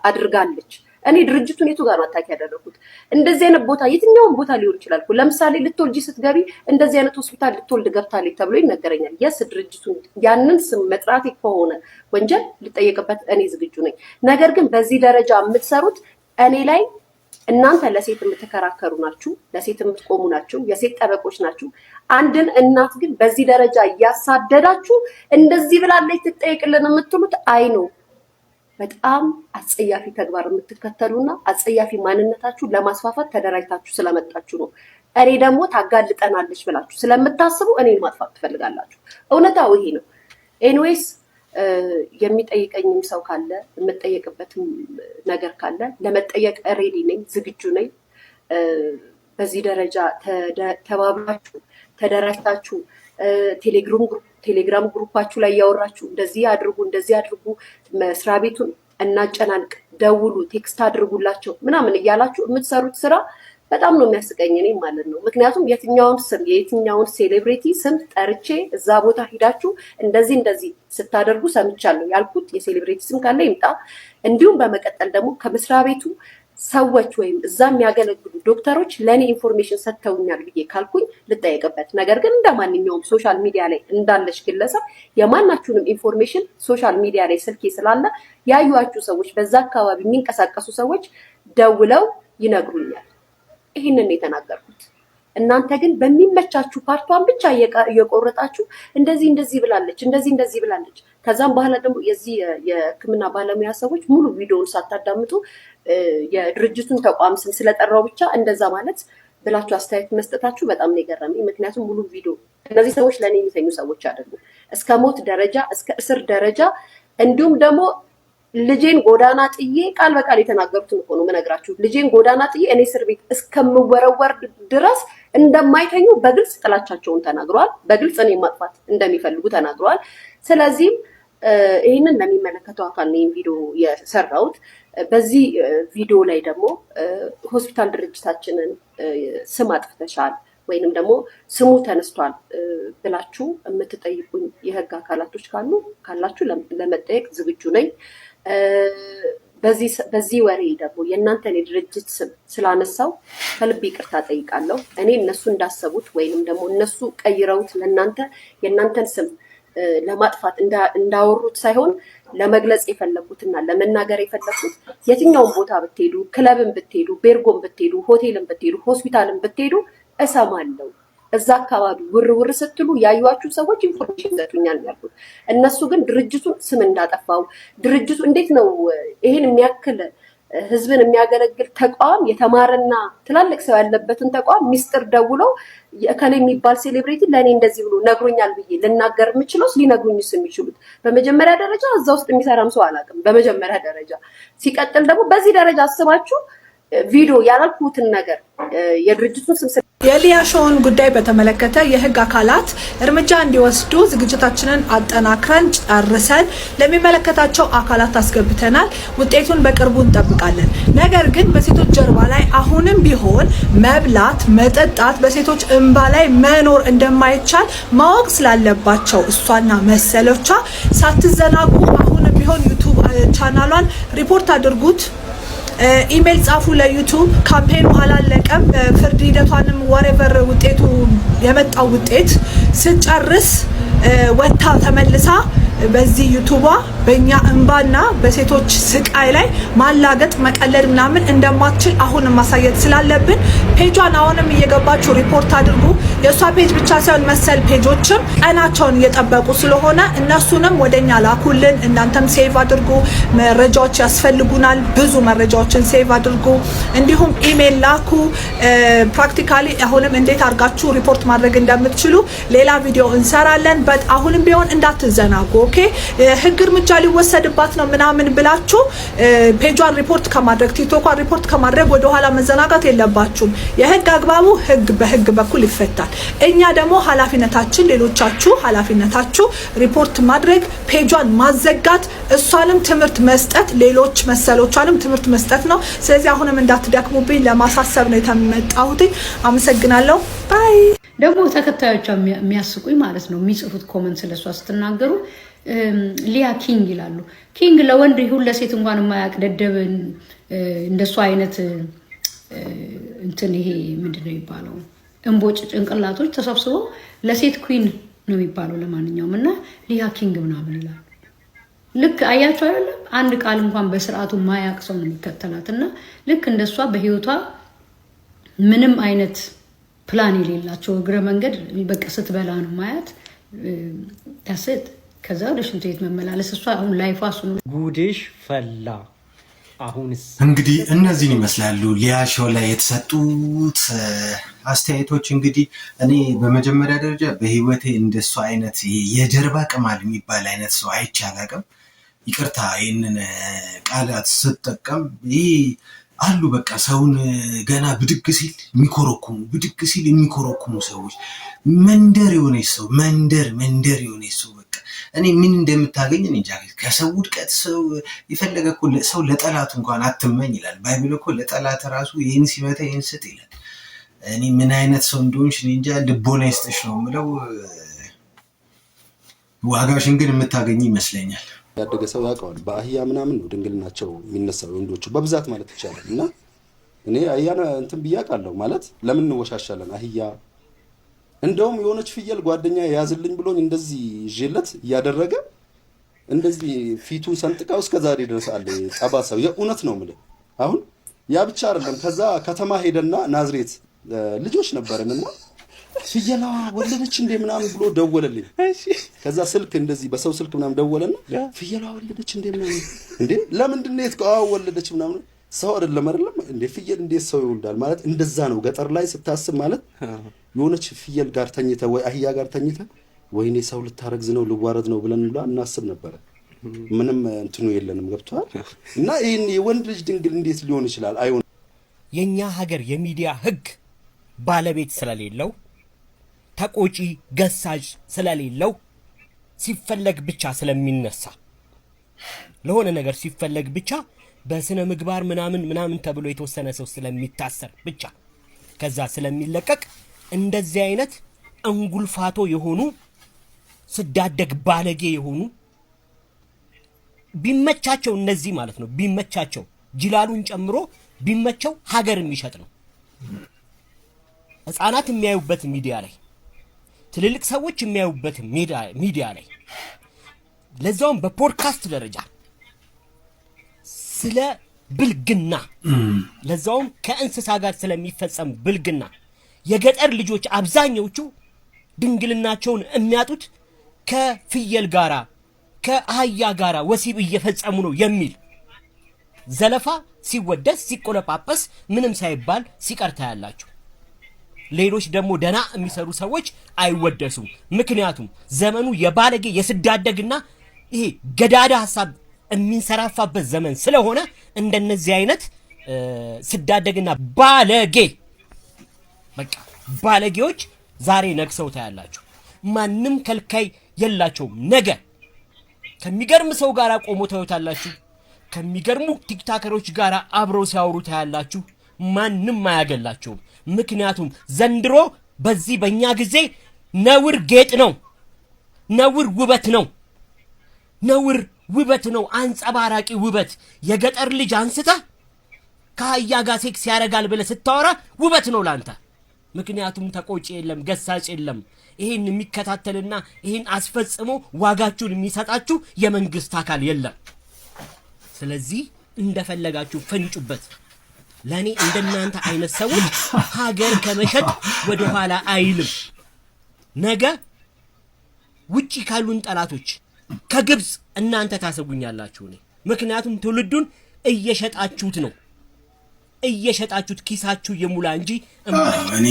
አድርጋለች። እኔ ድርጅቱን የቱ ጋር ነው አታክ ያደረኩት? እንደዚህ አይነት ቦታ የትኛውን ቦታ ሊሆን ይችላል። ለምሳሌ ልትወልጂ ስትገቢ እንደዚህ አይነት ሆስፒታል ልትወልድ ገብታለች ተብሎ ይነገረኛል። የስ ድርጅቱን ያንን ስም መጥራት ከሆነ ወንጀል ልጠየቅበት እኔ ዝግጁ ነኝ። ነገር ግን በዚህ ደረጃ የምትሰሩት እኔ ላይ እናንተ ለሴት የምትከራከሩ ናችሁ፣ ለሴት የምትቆሙ ናችሁ፣ የሴት ጠበቆች ናችሁ። አንድን እናት ግን በዚህ ደረጃ እያሳደዳችሁ እንደዚህ ብላለች ትጠየቅልን የምትሉት አይ ነው በጣም አጸያፊ ተግባር የምትከተሉና አጸያፊ ማንነታችሁ ለማስፋፋት ተደራጅታችሁ ስለመጣችሁ ነው። እኔ ደግሞ ታጋልጠናለች ብላችሁ ስለምታስቡ እኔን ማጥፋት ትፈልጋላችሁ። እውነታው ይሄ ነው። ኤኒዌይስ የሚጠይቀኝም ሰው ካለ የምጠየቅበትም ነገር ካለ ለመጠየቅ ሬዲ ነኝ፣ ዝግጁ ነኝ። በዚህ ደረጃ ተባብራችሁ ተደራጅታችሁ ቴሌግራም ግሩፓችሁ ላይ ያወራችሁ እንደዚህ አድርጉ፣ መስሪያ ቤቱን እናጨናንቅ፣ ደውሉ፣ ቴክስት አድርጉላቸው ምናምን እያላችሁ የምትሰሩት ስራ በጣም ነው የሚያስቀኝ እኔ ማለት ነው። ምክንያቱም የትኛውን ሴሌብሪቲ ስም ጠርቼ እዛ ቦታ ሂዳችሁ እንደዚህ ስታደርጉ ሰምቻለሁ ያልኩት የሴሌብሪቲ ስም ካለ ይምጣ። እንዲሁም በመቀጠል ደግሞ ከመስሪያ ቤቱ ሰዎች ወይም እዛ የሚያገለግሉ ዶክተሮች ለእኔ ኢንፎርሜሽን ሰጥተውኛል ብዬ ካልኩኝ ልጠየቅበት። ነገር ግን እንደ ማንኛውም ሶሻል ሚዲያ ላይ እንዳለች ግለሰብ የማናችሁንም ኢንፎርሜሽን ሶሻል ሚዲያ ላይ ስልኬ ስላለ ያዩዋችሁ ሰዎች፣ በዛ አካባቢ የሚንቀሳቀሱ ሰዎች ደውለው ይነግሩኛል። ይህንን የተናገርኩት እናንተ ግን በሚመቻችሁ ፓርቷን ብቻ እየቆረጣችሁ እንደዚህ ብላለች። ከዛም በኋላ ደግሞ የዚህ የሕክምና ባለሙያ ሰዎች ሙሉ ቪዲዮውን ሳታዳምጡ የድርጅቱን ተቋም ስም ስለጠራው ብቻ እንደዛ ማለት ብላችሁ አስተያየት መስጠታችሁ በጣም ነው የገረመኝ። ምክንያቱም ሙሉ ቪዲዮ እነዚህ ሰዎች ለኔ የሚተኙ ሰዎች አይደሉም። እስከ ሞት ደረጃ እስከ እስር ደረጃ እንዲሁም ደግሞ ልጄን ጎዳና ጥዬ ቃል በቃል የተናገሩትን እኮ ነው መነግራችሁ። ልጄን ጎዳና ጥዬ እኔ እስር ቤት እስከምወረወር ድረስ እንደማይተኙ በግልጽ ጥላቻቸውን ተናግረዋል። በግልጽ እኔ ማጥፋት እንደሚፈልጉ ተናግረዋል። ስለዚህ ይህንን ለሚመለከተው አካል ነው ቪዲዮ የሰራሁት። በዚህ ቪዲዮ ላይ ደግሞ ሆስፒታል ድርጅታችንን ስም አጥፍተሻል ወይንም ደግሞ ስሙ ተነስቷል ብላችሁ የምትጠይቁኝ የህግ አካላቶች ካላችሁ ለመጠየቅ ዝግጁ ነኝ። በዚህ ወሬ ደግሞ የእናንተን የድርጅት ስም ስላነሳው ከልብ ይቅርታ ጠይቃለሁ። እኔ እነሱ እንዳሰቡት ወይንም ደግሞ እነሱ ቀይረውት ለእናንተ የእናንተን ስም ለማጥፋት እንዳወሩት ሳይሆን ለመግለጽ የፈለኩትና ለመናገር የፈለኩት የትኛውን ቦታ ብትሄዱ፣ ክለብን ብትሄዱ፣ ቤርጎን ብትሄዱ፣ ሆቴልን ብትሄዱ፣ ሆስፒታልን ብትሄዱ እሰማለሁ። እዛ አካባቢ ውር ስትሉ ያዩዋችሁ ሰዎች ኢንፎርሜሽን ይሰጡኛል ያልኩት። እነሱ ግን ድርጅቱን ስም እንዳጠፋው ድርጅቱ እንዴት ነው ይሄን የሚያክል ህዝብን የሚያገለግል ተቋም የተማረና ትላልቅ ሰው ያለበትን ተቋም ሚስጥር ደውለው የከሌ የሚባል ሴሌብሪቲ ለእኔ እንደዚህ ብሎ ነግሮኛል ብዬ ልናገር የምችለው ሊነግሩኝስ የሚችሉት በመጀመሪያ ደረጃ እዛ ውስጥ የሚሰራም ሰው አላውቅም። በመጀመሪያ ደረጃ ሲቀጥል ደግሞ በዚህ ደረጃ አስባችሁ ቪዲዮ ያላልኩትን ነገር የድርጅቱን ስም የሊያ ሾውን ጉዳይ በተመለከተ የህግ አካላት እርምጃ እንዲወስዱ ዝግጅታችንን አጠናክረን ጨርሰን ለሚመለከታቸው አካላት አስገብተናል። ውጤቱን በቅርቡ እንጠብቃለን። ነገር ግን በሴቶች ጀርባ ላይ አሁንም ቢሆን መብላት፣ መጠጣት፣ በሴቶች እንባ ላይ መኖር እንደማይቻል ማወቅ ስላለባቸው እሷና መሰሎቿ ሳትዘናጉ አሁንም ቢሆን ዩቲዩብ ቻናሏን ሪፖርት አድርጉት። ኢሜል ጻፉ ለዩቲዩብ። ካምፔኑ አላለቀም። ፍርድ ሂደቷንም ወሬቨር ውጤቱ የመጣው ውጤት ስጨርስ ወታ ተመልሳ በዚህ ዩቲዩቧ በእኛ እንባና በሴቶች ስቃይ ላይ ማላገጥ መቀለድ ምናምን እንደማትችል አሁንም ማሳየት ስላለብን ፔጇን አሁንም እየገባችሁ ሪፖርት አድርጉ። የእሷ ፔጅ ብቻ ሳይሆን መሰል ፔጆችም ቀናቸውን እየጠበቁ ስለሆነ እነሱንም ወደኛ ላኩልን። እናንተም ሴቭ አድርጉ። መረጃዎች ያስፈልጉናል። ብዙ መረጃዎችን ሴቭ አድርጉ። እንዲሁም ኢሜል ላኩ። ፕራክቲካሊ አሁንም እንዴት አድርጋችሁ ሪፖርት ማድረግ እንደምትችሉ ሌላ ቪዲዮ እንሰራለን። በት አሁንም ቢሆን እንዳትዘናጉ። ኦኬ ህግ እርምጃ ሊወሰድባት ነው ምናምን ብላችሁ ፔጇን ሪፖርት ከማድረግ ቲክቶኳን ሪፖርት ከማድረግ ወደ ኋላ መዘናጋት የለባችሁም። የህግ አግባቡ ህግ በህግ በኩል ይፈታል። እኛ ደግሞ ኃላፊነታችን ሌሎቻችሁ ኃላፊነታችሁ ሪፖርት ማድረግ፣ ፔጇን ማዘጋት፣ እሷንም ትምህርት መስጠት፣ ሌሎች መሰሎቿንም ትምህርት መስጠት ነው። ስለዚህ አሁንም እንዳትደክሙብኝ ለማሳሰብ ነው የተመጣሁት። አመሰግናለሁ። ባይ። ደግሞ ተከታዮቿ የሚያስቁኝ ማለት ነው የሚጽፉት ኮመንት ስለሷ ስትናገሩ ሊያ ኪንግ ይላሉ። ኪንግ ለወንድ ይሁን ለሴት እንኳን የማያውቅ ደደብ እንደሷ አይነት እንትን ይሄ ምንድነው የሚባለው እንቦጭ ጭንቅላቶች ተሰብስበው ለሴት ኩዊን ነው የሚባለው ለማንኛውም እና ሊያ ኪንግ ምናምን ይላሉ። ልክ አያችሁ አይደለም? አንድ ቃል እንኳን በስርዓቱ የማያውቅ ሰው ነው የሚከተላት እና ልክ እንደሷ በህይወቷ ምንም አይነት ፕላን የሌላቸው እግረ መንገድ በቃ ስትበላ ነው ማያት ታሰት ከዛ ወደ ሽንት ቤት መመላለስ። እሷ አሁን ላይፏ ነው። ጉድሽ ፈላ። አሁንስ እንግዲህ እነዚህን ይመስላሉ ሊያ ሾው ላይ የተሰጡት አስተያየቶች። እንግዲህ እኔ በመጀመሪያ ደረጃ በህይወቴ እንደሱ አይነት የጀርባ ቅማል የሚባል አይነት ሰው አይቼ አላውቅም። ይቅርታ ይህንን ቃላት ስጠቀም ይህ አሉ በቃ ሰውን ገና ብድግ ሲል የሚኮረኩሙ ሰዎች መንደር የሆነች ሰው መንደር የሆነች ሰው በቃ እኔ ምን እንደምታገኝ እንጃ። ከሰው ውድቀት ሰው የፈለገ እኮ ሰው ለጠላቱ እንኳን አትመኝ ይላል ባይብል እኮ። ለጠላት ራሱ ይህን ሲመታ ይህን ስጥ ይላል። እኔ ምን አይነት ሰው እንደሆንሽ እኔ እንጃ። ልቦና ይስጥሽ ነው የምለው። ዋጋሽን ግን የምታገኝ ይመስለኛል። ያደገ ሰው ያውቀዋል። በአህያ ምናምን ነው ድንግልናቸው የሚነሳው ወንዶቹ በብዛት ማለት ይቻላል። እና እኔ አህያን እንትን ብያቃለሁ ማለት ለምን እንወሻሻለን? አህያ እንደውም የሆነች ፍየል ጓደኛ ያዝልኝ ብሎኝ እንደዚህ ይዤለት እያደረገ እንደዚህ ፊቱን ሰንጥቀው እስከዛሬ ድረስ አለ ጠባሳው። የእውነት ነው የምልህ። አሁን ያ ብቻ አይደለም። ከዛ ከተማ ሄደና ናዝሬት ልጆች ነበርንና ፍየላ ወለደች እንዴ ምናምን ብሎ ደወለልኝ። ከዛ ስልክ እንደዚህ በሰው ስልክ ምናምን ደወለና ፍየላ ወለደች እንዴ ምናምን እንዴ ለምንድን ነው የትቀው ወለደች ምናምን ሰው አይደለም እንዴ ፍየል እንዴት ሰው ይወልዳል ማለት እንደዛ ነው። ገጠር ላይ ስታስብ ማለት የሆነች ፍየል ጋር ተኝተ ወይ አህያ ጋር ተኝተ ወይኔ ሰው ልታረግዝ ነው ልዋረድ ነው ብለን እናስብ ነበር። ምንም እንትኑ የለንም ገብቷል። እና ይሄን የወንድ ልጅ ድንግል እንዴት ሊሆን ይችላል? አይሆን የኛ ሀገር የሚዲያ ህግ ባለቤት ስለሌለው ተቆጪ ገሳጭ ስለሌለው ሲፈለግ ብቻ ስለሚነሳ ለሆነ ነገር ሲፈለግ ብቻ በስነ ምግባር ምናምን ተብሎ የተወሰነ ሰው ስለሚታሰር ብቻ ከዛ ስለሚለቀቅ እንደዚህ አይነት እንጉልፋቶ የሆኑ ስዳደግ ባለጌ የሆኑ ቢመቻቸው እነዚህ ማለት ነው ቢመቻቸው ጅላሉን ጨምሮ ቢመቸው ሀገር የሚሸጥ ነው። ህፃናት የሚያዩበት ሚዲያ ላይ ትልልቅ ሰዎች የሚያዩበት ሚዲያ ላይ ለዛውም በፖድካስት ደረጃ ስለ ብልግና ለዛውም ከእንስሳ ጋር ስለሚፈጸም ብልግና የገጠር ልጆች አብዛኞቹ ድንግልናቸውን የሚያጡት ከፍየል ጋራ ከአህያ ጋራ ወሲብ እየፈጸሙ ነው የሚል ዘለፋ ሲወደስ ሲቆለጳጳስ ምንም ሳይባል ሲቀርታ ያላችሁ ሌሎች ደግሞ ደና የሚሰሩ ሰዎች አይወደሱም። ምክንያቱም ዘመኑ የባለጌ የስዳደግና ይሄ ገዳዳ ሐሳብ የሚንሰራፋበት ዘመን ስለሆነ እንደነዚህ አይነት ስዳደግና ባለጌ በቃ ባለጌዎች ዛሬ ነግሰው ታያላችሁ። ማንም ከልካይ የላቸውም። ነገ ከሚገርም ሰው ጋር ቆሞ ታዩታላችሁ። ከሚገርሙ ቲክታከሮች ጋር አብረው ሲያወሩ ታያላችሁ። ማንም አያገላቸውም። ምክንያቱም ዘንድሮ በዚህ በእኛ ጊዜ ነውር ጌጥ ነው። ነውር ውበት ነው። ነውር ውበት ነው። አንጸባራቂ ውበት የገጠር ልጅ አንስተህ ከአህያ ጋር ሴክስ ያደርጋል ብለህ ስታወራ ውበት ነው ላንተ። ምክንያቱም ተቆጪ የለም፣ ገሳጭ የለም። ይሄን የሚከታተልና ይሄን አስፈጽሞ ዋጋችሁን የሚሰጣችሁ የመንግስት አካል የለም። ስለዚህ እንደፈለጋችሁ ፈንጩበት። ለኔ እንደናንተ አይነት ሰዎች ሀገር ከመሸጥ ወደ ኋላ አይልም። ነገ ውጪ ካሉን ጠላቶች ከግብጽ እናንተ ታሰጉኛላችሁ እኔ ምክንያቱም ትውልዱን እየሸጣችሁት ነው። እየሸጣችሁት ኪሳችሁ የሙላ እንጂ እኔ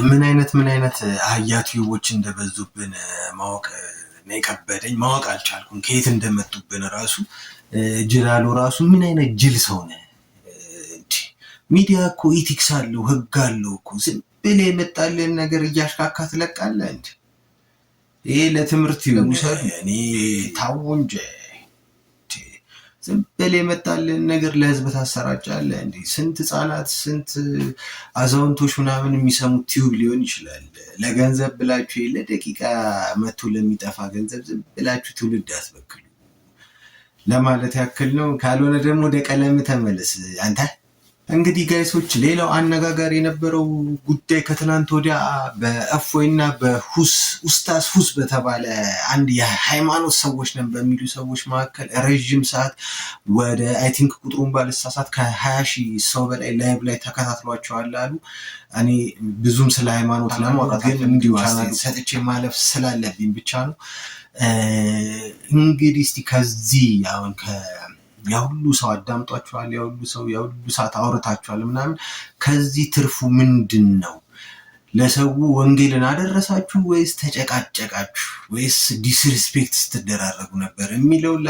ምን አይነት አህያ ቲዩቦች እንደበዙብን ማወቅ ነው የከበደኝ። ማወቅ አልቻልኩም ከየት እንደመጡብን ራሱ። ጅላሉ ራሱ ምን አይነት ጅል ሰው ነው? ሚዲያ እኮ ኢቲክስ አለው፣ ህግ አለው እኮ። ዝም ብለህ የመጣልን ነገር እያሽካካ ትለቃለህ እንዴ? ይሄ ለትምህርት ይውሰድ። እኔ ታው እንጂ ዝም ብለህ የመጣልን ነገር ለህዝብ ታሰራጫለህ እንዴ? ስንት ህፃናት ስንት አዛውንቶች ምናምን የሚሰሙት ቲዩብ ሊሆን ይችላል። ለገንዘብ ብላችሁ ለደቂቃ መቶ ለሚጠፋ ገንዘብ ዝም ብላችሁ ትውልድ አትበክሉ ለማለት ያክል ነው። ካልሆነ ደግሞ ወደ ቀለም ተመለስ አንተ። እንግዲህ ጋይሶች ሌላው አነጋጋሪ የነበረው ጉዳይ ከትናንት ወዲያ በእፎይና በሁስ ኡስታዝ ሁስ በተባለ አንድ የሃይማኖት ሰዎች ነን በሚሉ ሰዎች መካከል ረጅም ሰዓት ወደ አይ ቲንክ ቁጥሩን ባልሳሳት ከ20,000 ሰው በላይ ላይቭ ላይ ተከታትሏቸዋል አሉ። እኔ ብዙም ስለ ሃይማኖት ለማውራት ግን እንዲሁ ሰጥቼ ማለፍ ስላለብኝ ብቻ ነው። እንግዲህ እስቲ ከዚህ አሁን ያሁሉ ሰው አዳምጧቸዋል፣ ያሁሉ ሰዓት አውርታቸዋል ምናምን። ከዚህ ትርፉ ምንድን ነው? ለሰው ወንጌልን አደረሳችሁ ወይስ ተጨቃጨቃችሁ ወይስ ዲስሪስፔክት ስትደራረጉ ነበር የሚለውን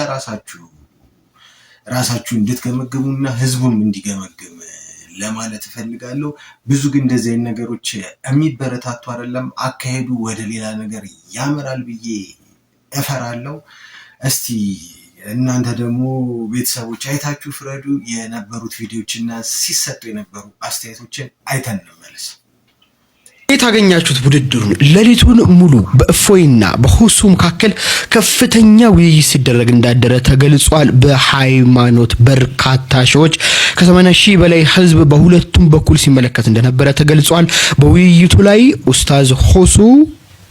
ራሳችሁ እንድትገመግሙና ህዝቡም እንዲገመግም ለማለት እፈልጋለሁ። ብዙ ግን እንደዚህ አይነት ነገሮች የሚበረታቱ አይደለም። አካሄዱ ወደ ሌላ ነገር ያመራል ብዬ እፈራለሁ። እስቲ እናንተ ደግሞ ቤተሰቦች አይታችሁ ፍረዱ። የነበሩት ቪዲዮዎችና ሲሰጡ የነበሩ አስተያየቶችን አይተን እንመለስ። የታገኛችሁት ውድድሩን ሌሊቱን ሙሉ በእፎይና በሁሱ መካከል ከፍተኛ ውይይት ሲደረግ እንዳደረ ተገልጿል። በሃይማኖት በርካታ ሺዎች ከ80,000 በላይ ህዝብ በሁለቱም በኩል ሲመለከት እንደነበረ ተገልጿል። በውይይቱ ላይ ኡስታዝ ሁሱ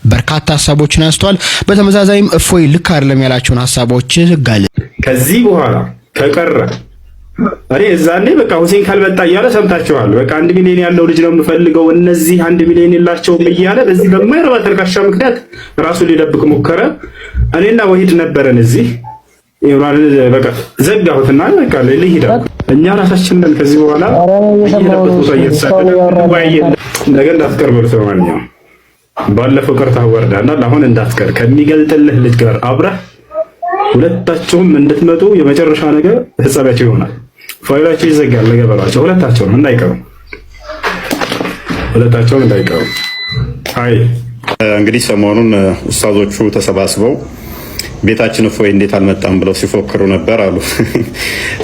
በርካታ ሐሳቦችን አንስቷል። በተመሳሳይም እፎይ ልክ አይደለም ያላቸውን ሐሳቦች ጋለ ከዚህ በኋላ ከቀረ እኔ እዛኔ በቃ ሁሴን ካልመጣ እያለ ሰምታችኋል። በቃ 1 ሚሊዮን ያለው ልጅ ነው የምፈልገው፣ እነዚህ 1 ሚሊዮን የላቸውም እያለ በዚህ በማይረባ ተልካሻ ምክንያት ራሱን ሊደብቅ ሞከረ። እኔና ወሂድ ነበረን እዚህ ይራል በቃ ዘጋሁትና በቃ ልሂድ። እኛ ራሳችን ነን ከዚህ በኋላ ይሄዳበት ቦታ እየተሳደደ ነገ እንዳትቀርብ ለማንኛውም ባለፈው ቀርታ ወርዳና አሁን እንዳትቀር ከሚገልጥልህ ልጅ ጋር አብረህ ሁለታቸውም እንድትመጡ የመጨረሻ ነገር ፍጻሜያቸው ይሆናል። ፋይላቸው ይዘጋል። ነገ በላቸው ሁለታቸውም እንዳይቀሩ። አይ እንግዲህ ሰሞኑን ኡስታዞቹ ተሰባስበው ቤታችን እፎይ እንዴት አልመጣም ብለው ሲፎክሩ ነበር አሉ።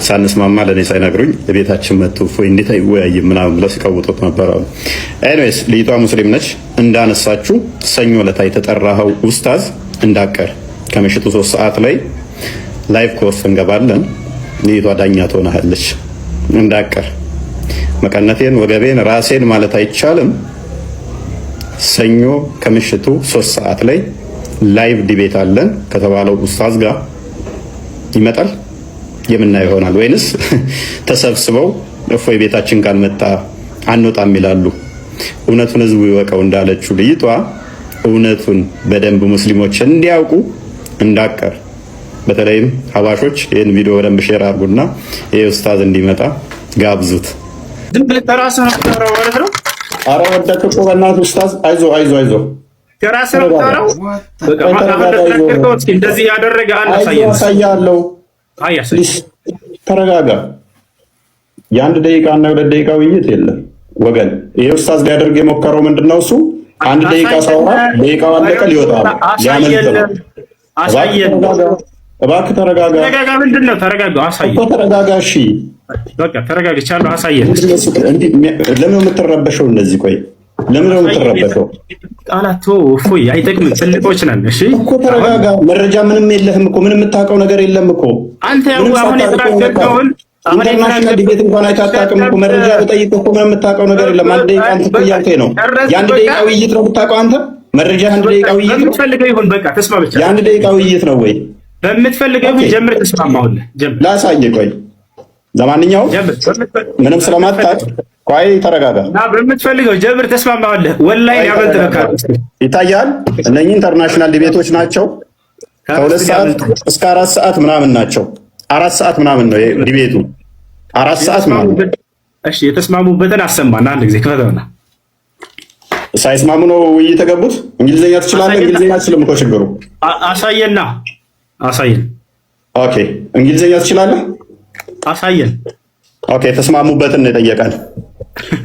ሳንስማማ ለኔ ሳይነግሩኝ ቤታችን መጥቶ እፎይ እንዴት አይወያይም ምናምን ብለው ሲቀውጡት ነበር አሉ። ኤኒዌይስ ልጅቷ ሙስሊም ነች እንዳነሳችሁ ሰኞ ዕለት የተጠራኸው ኡስታዝ እንዳቀር ከምሽቱ 3 ሰዓት ላይ ላይቭ ኮርስ እንገባለን። ልጅቷ ዳኛ ትሆናለች። እንዳቀር መቀነቴን ወገቤን ራሴን ማለት አይቻልም። ሰኞ ከምሽቱ 3 ሰዓት ላይ ላይቭ ዲቤት አለን ከተባለው ኡስታዝ ጋር ይመጣል። የምናየው ይሆናል ወይንስ ተሰብስበው እፎይ ቤታችን ካልመጣ አንወጣም ይላሉ። እውነቱን ህዝቡ ይወቀው እንዳለችው ልጅቷ እውነቱን በደንብ ሙስሊሞች እንዲያውቁ እንዳቀር በተለይም ሀባሾች ይህን ቪዲዮ በደንብ ሼር አድርጉና ይሄ ኡስታዝ እንዲመጣ ጋብዙት። ዝም ብለህ ተራስህ ነው የምታወራው ማለት ነው። ኧረ ወደክ እኮ በእናትህ ኡስታዝ አይዞህ ከራስህ ነው የምታወራው። በቃ እንደዚህ ያደረገ አንድ አሳያለሁ። ተረጋጋ። የ1 ደቂቃ እና የ2 ደቂቃ ውይይት የለም ወገን። ይሄ ኡስታዝ ሊያደርግ የሞከረው ምንድነው? እሱ 1 ደቂቃ ሳውራ ደቂቃው አለቀ ሊወጣ ነው። አሳየን። እባክህ ተረጋጋ። ተረጋጋ። ምንድነው? ተረጋጋ። አሳየን። ተረጋጋ። እሺ በቃ ተረጋግቻለሁ። አሳየን። ለምን የምትረበሸው? እንደዚህ ቆይ ለምን ነው የምትረበሸው? ቃላቶ እፎይ አይጠቅምም። ትልቆች ነን። እሺ እኮ ተረጋጋ። መረጃ ምንም የለህም እኮ ምንም የምታውቀው ነገር የለም እኮ አንተ ያው አሁን የተናገርከውን ኢንተርናሽናል ዲቤት እንኳን አይታጣቅም እኮ መረጃ በጠይቅ እኮ ምንም የምታውቀው ነገር የለም። 1 ደቂቃ አንተ እኮ እያልከኝ ነው። የ1 ደቂቃ ውይይት ነው የምታውቀው አንተ መረጃ 1 ደቂቃ ውይይት ነው የምትፈልገው ይሁን በቃ ተስማ ብቻ የ1 ደቂቃ ውይይት ነው ወይ በምትፈልገው ጀምር። ተስማማውልህ ጀምር። ላሳየ ቆይ ለማንኛውም ምንም ስለማታውቅ ቆይ ተረጋጋ። በምትፈልገው ጀምር። ተስማማውልህ ወላሂ ያበልጥበካል። ይታያል። እነኚህ ኢንተርናሽናል ዲቤቶች ናቸው። ከ2 ሰዓት እስከ 4 ሰዓት ምናምን ናቸው። 4 ሰዓት ምናምን ነው ዲቤቱ 4 ሰዓት ምናምን። እሺ የተስማሙበትን አሰማና አንድ ጊዜ ከፈተውና ሳይስማሙ ነው ውይይት የተገቡት። እንግሊዝኛ ትችላለህ? እንግሊዝኛ አትችልም እኮ ችግሩ። አሳየን። ኦኬ እንግሊዝኛ ትችላለህ? አሳየን። ኦኬ የተስማሙበትን ነው የጠየቀን።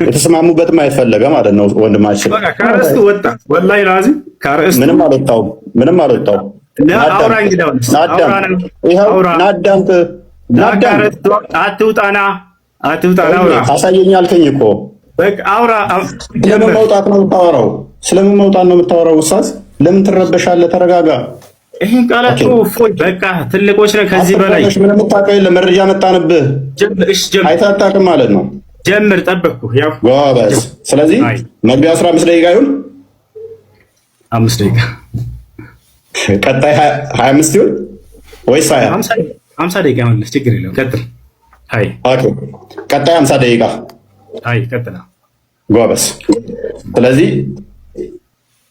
የተስማሙበትም አይፈለገ ማለት ነው ወንድማችን። በቃ ከርዕስቱ ወጣ። ወላሂ ላዚ ከርዕስቱ ምንም አልወጣውም። አትውጣና አሳየኝ አልከኝ እኮ። በቃ አውራ። ስለምን መውጣት ነው የምታወራው? ስለምን መውጣት ነው የምታወራው? ኡስታዝ ለምን ትረበሻለህ? ተረጋጋ። ይሄን ቃላቱ እፎይ በቃ ትልቆች ነን። ከዚህ በላይ ምንም የምታውቀው የለም። መረጃ መጣንብህ። አይተህ አታውቅም ማለት ነው። ጀምር። ጠበቅኩ። ያው ጎበዝ። ስለዚህ መግቢያ 15 ደቂቃ ይሁን 5 ደቂቃ ቀጣይ 25 ይሁን ወይስ 50 ደቂቃ ማለት ችግር የለውም። ቀጥል። አይ ኦኬ ቀጣይ 50 ደቂቃ አይ ቀጥል። ጎበዝ። ስለዚህ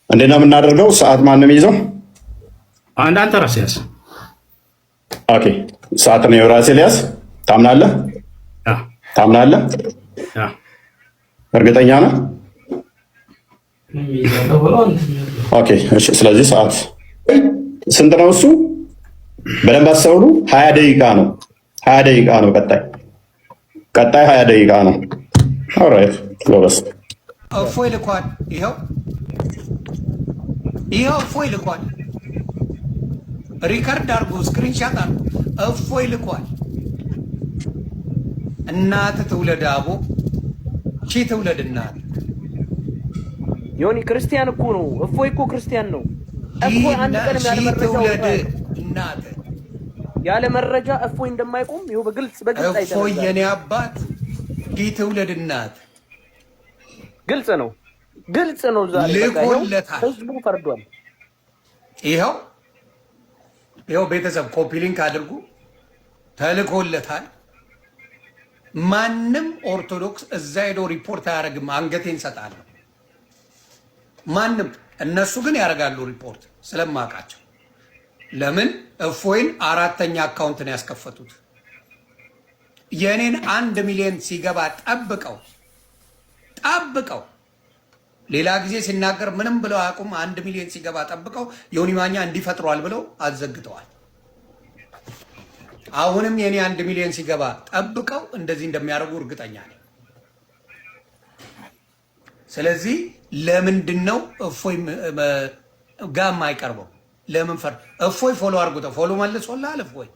እንዴት ነው የምናደርገው? ሰዓት ማንም ይዘው አንተ ራስህ ያዝ። ኦኬ ሰዓት ነው የራሴ ሊያዝ። ታምናለህ? እርግጠኛ ነህ? ኦኬ እሺ። ስለዚህ ሰዓት ስንት ነው? እሱ በደንብ አስተውሉ። 20 ደቂቃ ነው። 20 ደቂቃ ነው። ቀጣይ 20 ደቂቃ ነው። ኦልራይት ጎበዝ። እፎይ ልኳል። ይኸው እፎይ ልኳል። ሪከርድ አድርጎ ስክሪንሻት አድርጎ እፎይ ልኳል። እናት ትውለድ አቦ ቺ ትውለድ እናት። ዮኒ ክርስቲያን እኮ ነው። እፎይ እኮ ክርስቲያን ነው። እፎይ አንድ ቀን ያለ መረጃ እናት ያለ መረጃ እፎይ እንደማይቆም ይኸው በግልጽ አይተናል። እፎይ የኔ አባት ቺ ትውለድ እናት። ግልጽ ነው። ዛሬ ልኮለታል። ህዝቡ ፈርዷል። ይኸው ቤተሰብ ኮፒ ሊንክ አድርጉ። ተልኮለታል። ማንም ኦርቶዶክስ እዛ ሄዶ ሪፖርት አያደርግም። አንገቴን ሰጣለሁ። ማንም። እነሱ ግን ያደርጋሉ ሪፖርት ስለማውቃቸው። ለምን እፎይን 4ኛ አካውንት ነው ያስከፈቱት። የኔን 1 ሚሊዮን ሲገባ ጠብቀው ሌላ ጊዜ ሲናገር ምንም ብለው አያውቁም። 1 ሚሊዮን ሲገባ ጠብቀው ዮኒ ማኛ እንዲፈጥሯል ብለው አዘግተዋል። አሁንም የኔ 1 ሚሊዮን ሲገባ ጠብቀው እንደዚህ እንደሚያደርጉ እርግጠኛ ነኝ። ስለዚህ ለምንድን ነው እፎይ ጋር የማይቀርበው? ለምን ፈር እፎይ ፎሎ አድርጉት። ፎሎ መልሶልሃል እፎይ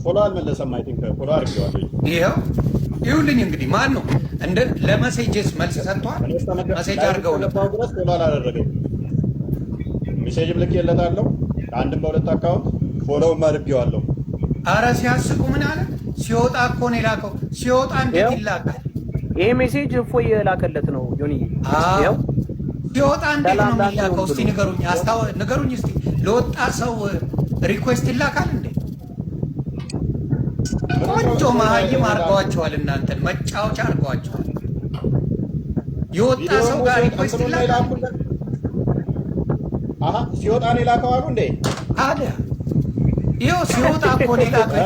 ፎሎ አልመለሰም። አይ ቲንክ ፎሎ አድርጌዋለሁ። ይኸውልኝ እንግዲህ ማን ነው እንደ ለመሴጅስ መልስ ሰጥቷል። መሴጅ አድርገው ነበር ድረስ ፎሎ አላደረገኝ። ሜሴጅ ልኬለታለሁ አንድም በ2 አካውንት ፎሎውም አድርጌዋለሁ። አረ ሲያስቁ ምን አለ? ሲወጣ እኮ ነው የላከው። ሲወጣ እንዴት ይላካል? ይሄ ሜሴጅ እፎይ የላከለት ነው ዮኒዬ። ሲወጣ እንዴት ነው የሚላከው? እስቲ ንገሩኝ፣ ንገሩኝ እስቲ። ለወጣ ሰው ሪኩዌስት ይላካል እንዴ? ቆንጆ መሀይም አድርገዋቸዋል። እናንተን መጫወቻ አድርገዋቸዋል። የወጣ ሰው ጋር ሪኩዌስት ይላካል። ሲወጣ ነው የላከው አሉ እንዴ? ታዲያ ይኸው ሲወጣ እኮ ነው የላከው።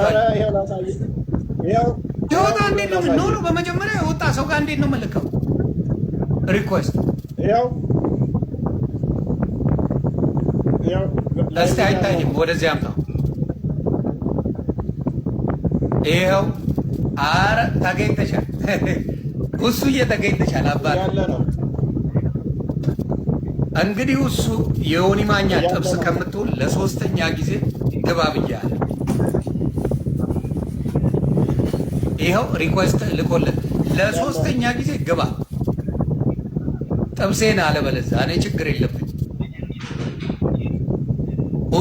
ሲወጣ እንዴት ነው ኖሮ? በመጀመሪያ የወጣ ሰው ጋር እንዴት ነው የምልከው ሪኩዌስት? እስቲ አይታይም፣ ወደዚህ አምጣው። ይኸው አረ ተገኝተሻል። እሱ እየተገኝተሻል አባት እንግዲህ እሱ የዮኒ ማኛ ጥብስ ከምትውል ለ3ኛ ጊዜ ግባ ብያለሁ። ይኸው ሪኩዌስት ልኮለት ለ3ኛ ጊዜ ግባ ጥብሴን አለበለዚያ እኔ ችግር የለብኝ።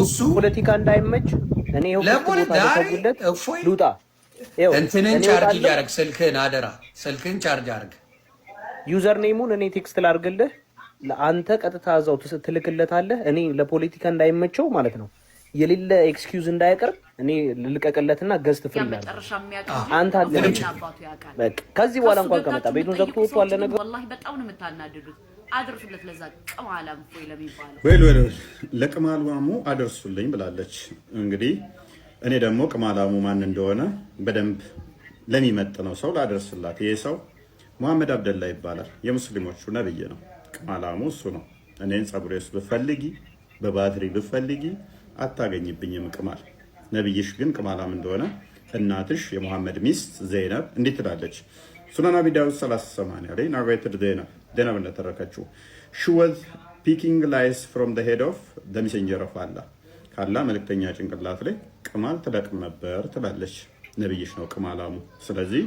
እሱ ፖለቲካ እንዳይመች እኔ ለፖለቲካ እፎይ ሉጣ እንትንን ቻርጅ እያደረግ ስልክህን አደራ ስልክህን ቻርጅ አድርግ። ዩዘር ኔሙን እኔ ቴክስት ላድርግልህ፣ ለአንተ ቀጥታ እዛው ትልክለታለህ። እኔ ለፖለቲካ እንዳይመቸው ማለት ነው የሌለ ኤክስኪውዝ እንዳይቀርብ እኔ ልልቀቅለትና ገዝት ፍሪላል አንተ አለ በቃ ከዚህ በኋላ እንኳን ከመጣ ቤቱን ዘግቶ ወጥቷል። ነገር ወላሂ በጣም ነው የምታናድዱት። አድርሱለት ለዛ ቅማላም ፎይ ለሚባለው ወይ ለቅማላሙ አደርሱልኝ ብላለች። እንግዲህ እኔ ደግሞ ቅማላሙ ማን እንደሆነ በደንብ ለሚመጥነው ሰው ላደርስላት። ይሄ ሰው መሐመድ አብደላ ይባላል። የሙስሊሞቹ ነብይ ነው። ቅማላሙ እሱ ነው። እኔን ጸጉሬስ ብፈልጊ በባትሪ ብፈልጊ አታገኝብኝም ቅማል። ነብይሽ ግን ቅማላም እንደሆነ እናትሽ የሙሐመድ ሚስት ዘይነብ እንዴት ትላለች? ሱነን አቢ ዳውድ 3080 ላይ ናሬትድ ዘይነብ እንደተረከችው she was picking lies from the head of the messenger of Allah ካላ መልእክተኛ ጭንቅላት ላይ ቅማል ትለቅም ነበር ትላለች። ነብይሽ ነው ቅማላሙ። ስለዚህ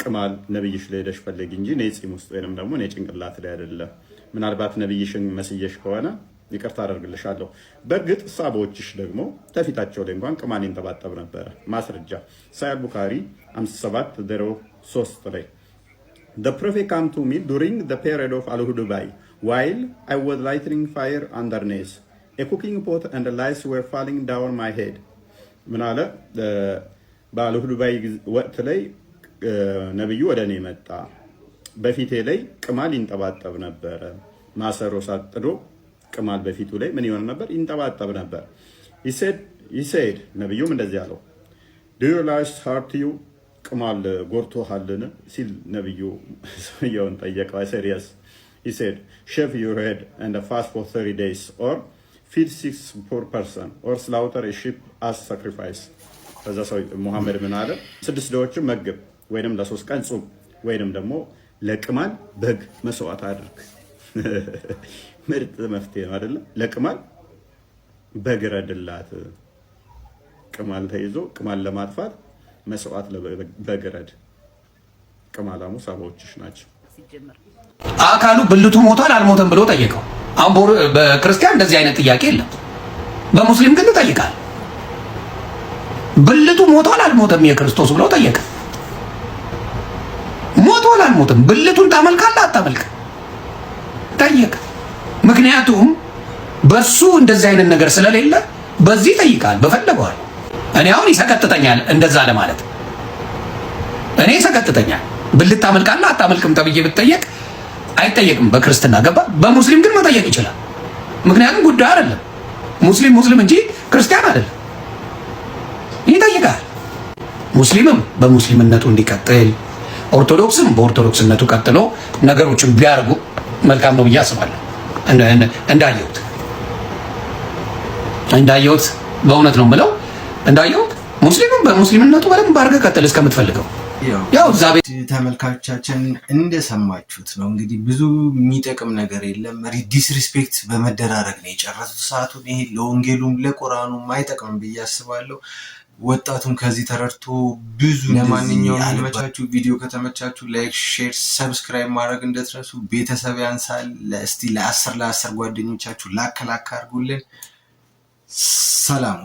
ቅማል ነብይሽ ላይ ሄደሽ ፈልጊ እንጂ እኔ ጺም ውስጥ ወይንም ደግሞ እኔ ጭንቅላት ላይ አይደለም። ምናልባት ነብይሽን መስየሽ ከሆነ ይቅርታ አደርግልሻለሁ። በእርግጥ ሳቦችሽ ደግሞ ተፊታቸው ላይ እንኳን ቅማል ይንጠባጠብ ነበረ። ማስረጃ ሳሂህ ቡኻሪ 5703 ላይ The prophet came to me during the period of Al-Hudaybah while I was lighting fire underneath a cooking pot and the lice were falling down my head. ምን አለ? በአል-ሁዳይቢያ ወቅት ላይ ነብዩ ወደ እኔ መጣ። በፊቴ ላይ ቅማል ይንጠባጠብ ነበረ። ማሰሮ ሳጥዶ ቅማል በፊቱ ላይ ምን ይሆን ነበር? ይንጠባጠብ ነበር። he said ነብዩም እንደዚህ አለው do you lice hurt you? ቅማል ጎርቶሃልን ሲል ነብዩ ሰውየውን ጠየቀው። I said yes. He said shave your head and fast for 30 days or feed 6 poor person or slaughter a sheep as sacrifice. ከዛ ሰው ሙሐመድ ምን አለ? 6 ድሆችን መግብ ወይንም ለ3 ቀን ጾም ወይንም ደግሞ ለቅማል በግ መስዋዕት አድርግ። ምርጥ መፍትሄ ነው አይደለ? ለቅማል በግ ረድላት። ቅማል ተይዞ ቅማል ለማጥፋት መስዋዕት ለበግ ረድ። ቅማላሙ ሳባዎችሽ ናቸው። አካሉ ብልቱ ሞቷል አልሞተም ብሎ ጠየቀው። አሁን በክርስቲያን እንደዚህ አይነት ጥያቄ የለም። በሙስሊም ግን ይጠይቃል። ብልቱ ሞቷል አልሞተም የክርስቶስ ብሎ ጠየቀ። ሞቷል አልሞተም ብልቱን ታመልካለህ አታመልክም ጠየቀ። ምክንያቱም በሱ እንደዚህ አይነት ነገር ስለሌለ በዚህ ይጠይቃል። በፈለገዋል እኔ አሁን ይሰቀጥተኛል እንደዛ ለማለት እኔ ይሰቀጥተኛል። ብልት ታመልካለህ አታመልክም ተብዬ ብትጠየቅ አይጠየቅም በክርስትና ገባ። በሙስሊም ግን መጠየቅ ይችላል። ምክንያቱም ጉዳይ አይደለም ሙስሊም እንጂ ክርስቲያን አይደለም። ይጠይቃል። ሙስሊምም በሙስሊምነቱ እንዲቀጥል፣ ኦርቶዶክስም በኦርቶዶክስነቱ ቀጥሎ ነገሮችን ቢያርጉ መልካም ነው ብዬ አስባለሁ። እንዳየሁት በእውነት ነው የምለው እንዳየሁት ሙስሊምም በሙስሊምነቱ በደንብ አድርገህ ቀጥል እስከምትፈልገው። ያው እዛ ቤት ተመልካቾቻችን እንደሰማችሁት ነው እንግዲህ ብዙ የሚጠቅም ነገር የለም። ዲስሪስፔክት በመደራረግ ነው የጨረሱት ሰዓቱን። ይሄ ለወንጌሉም ለቁርአኑም አይጠቅምም ብዬ አስባለሁ። ወጣቱም ከዚህ ተረድቶ ብዙ ለማንኛውም የሚመቻችሁ ቪዲዮ ከተመቻችሁ ላይክ፣ ሼር፣ ሰብስክራይብ ማድረግ እንደትረሱ። ቤተሰብ ያንሳል። እስቲ ለ10 ጓደኞቻችሁ ላክ አድርጉልን። ሰላም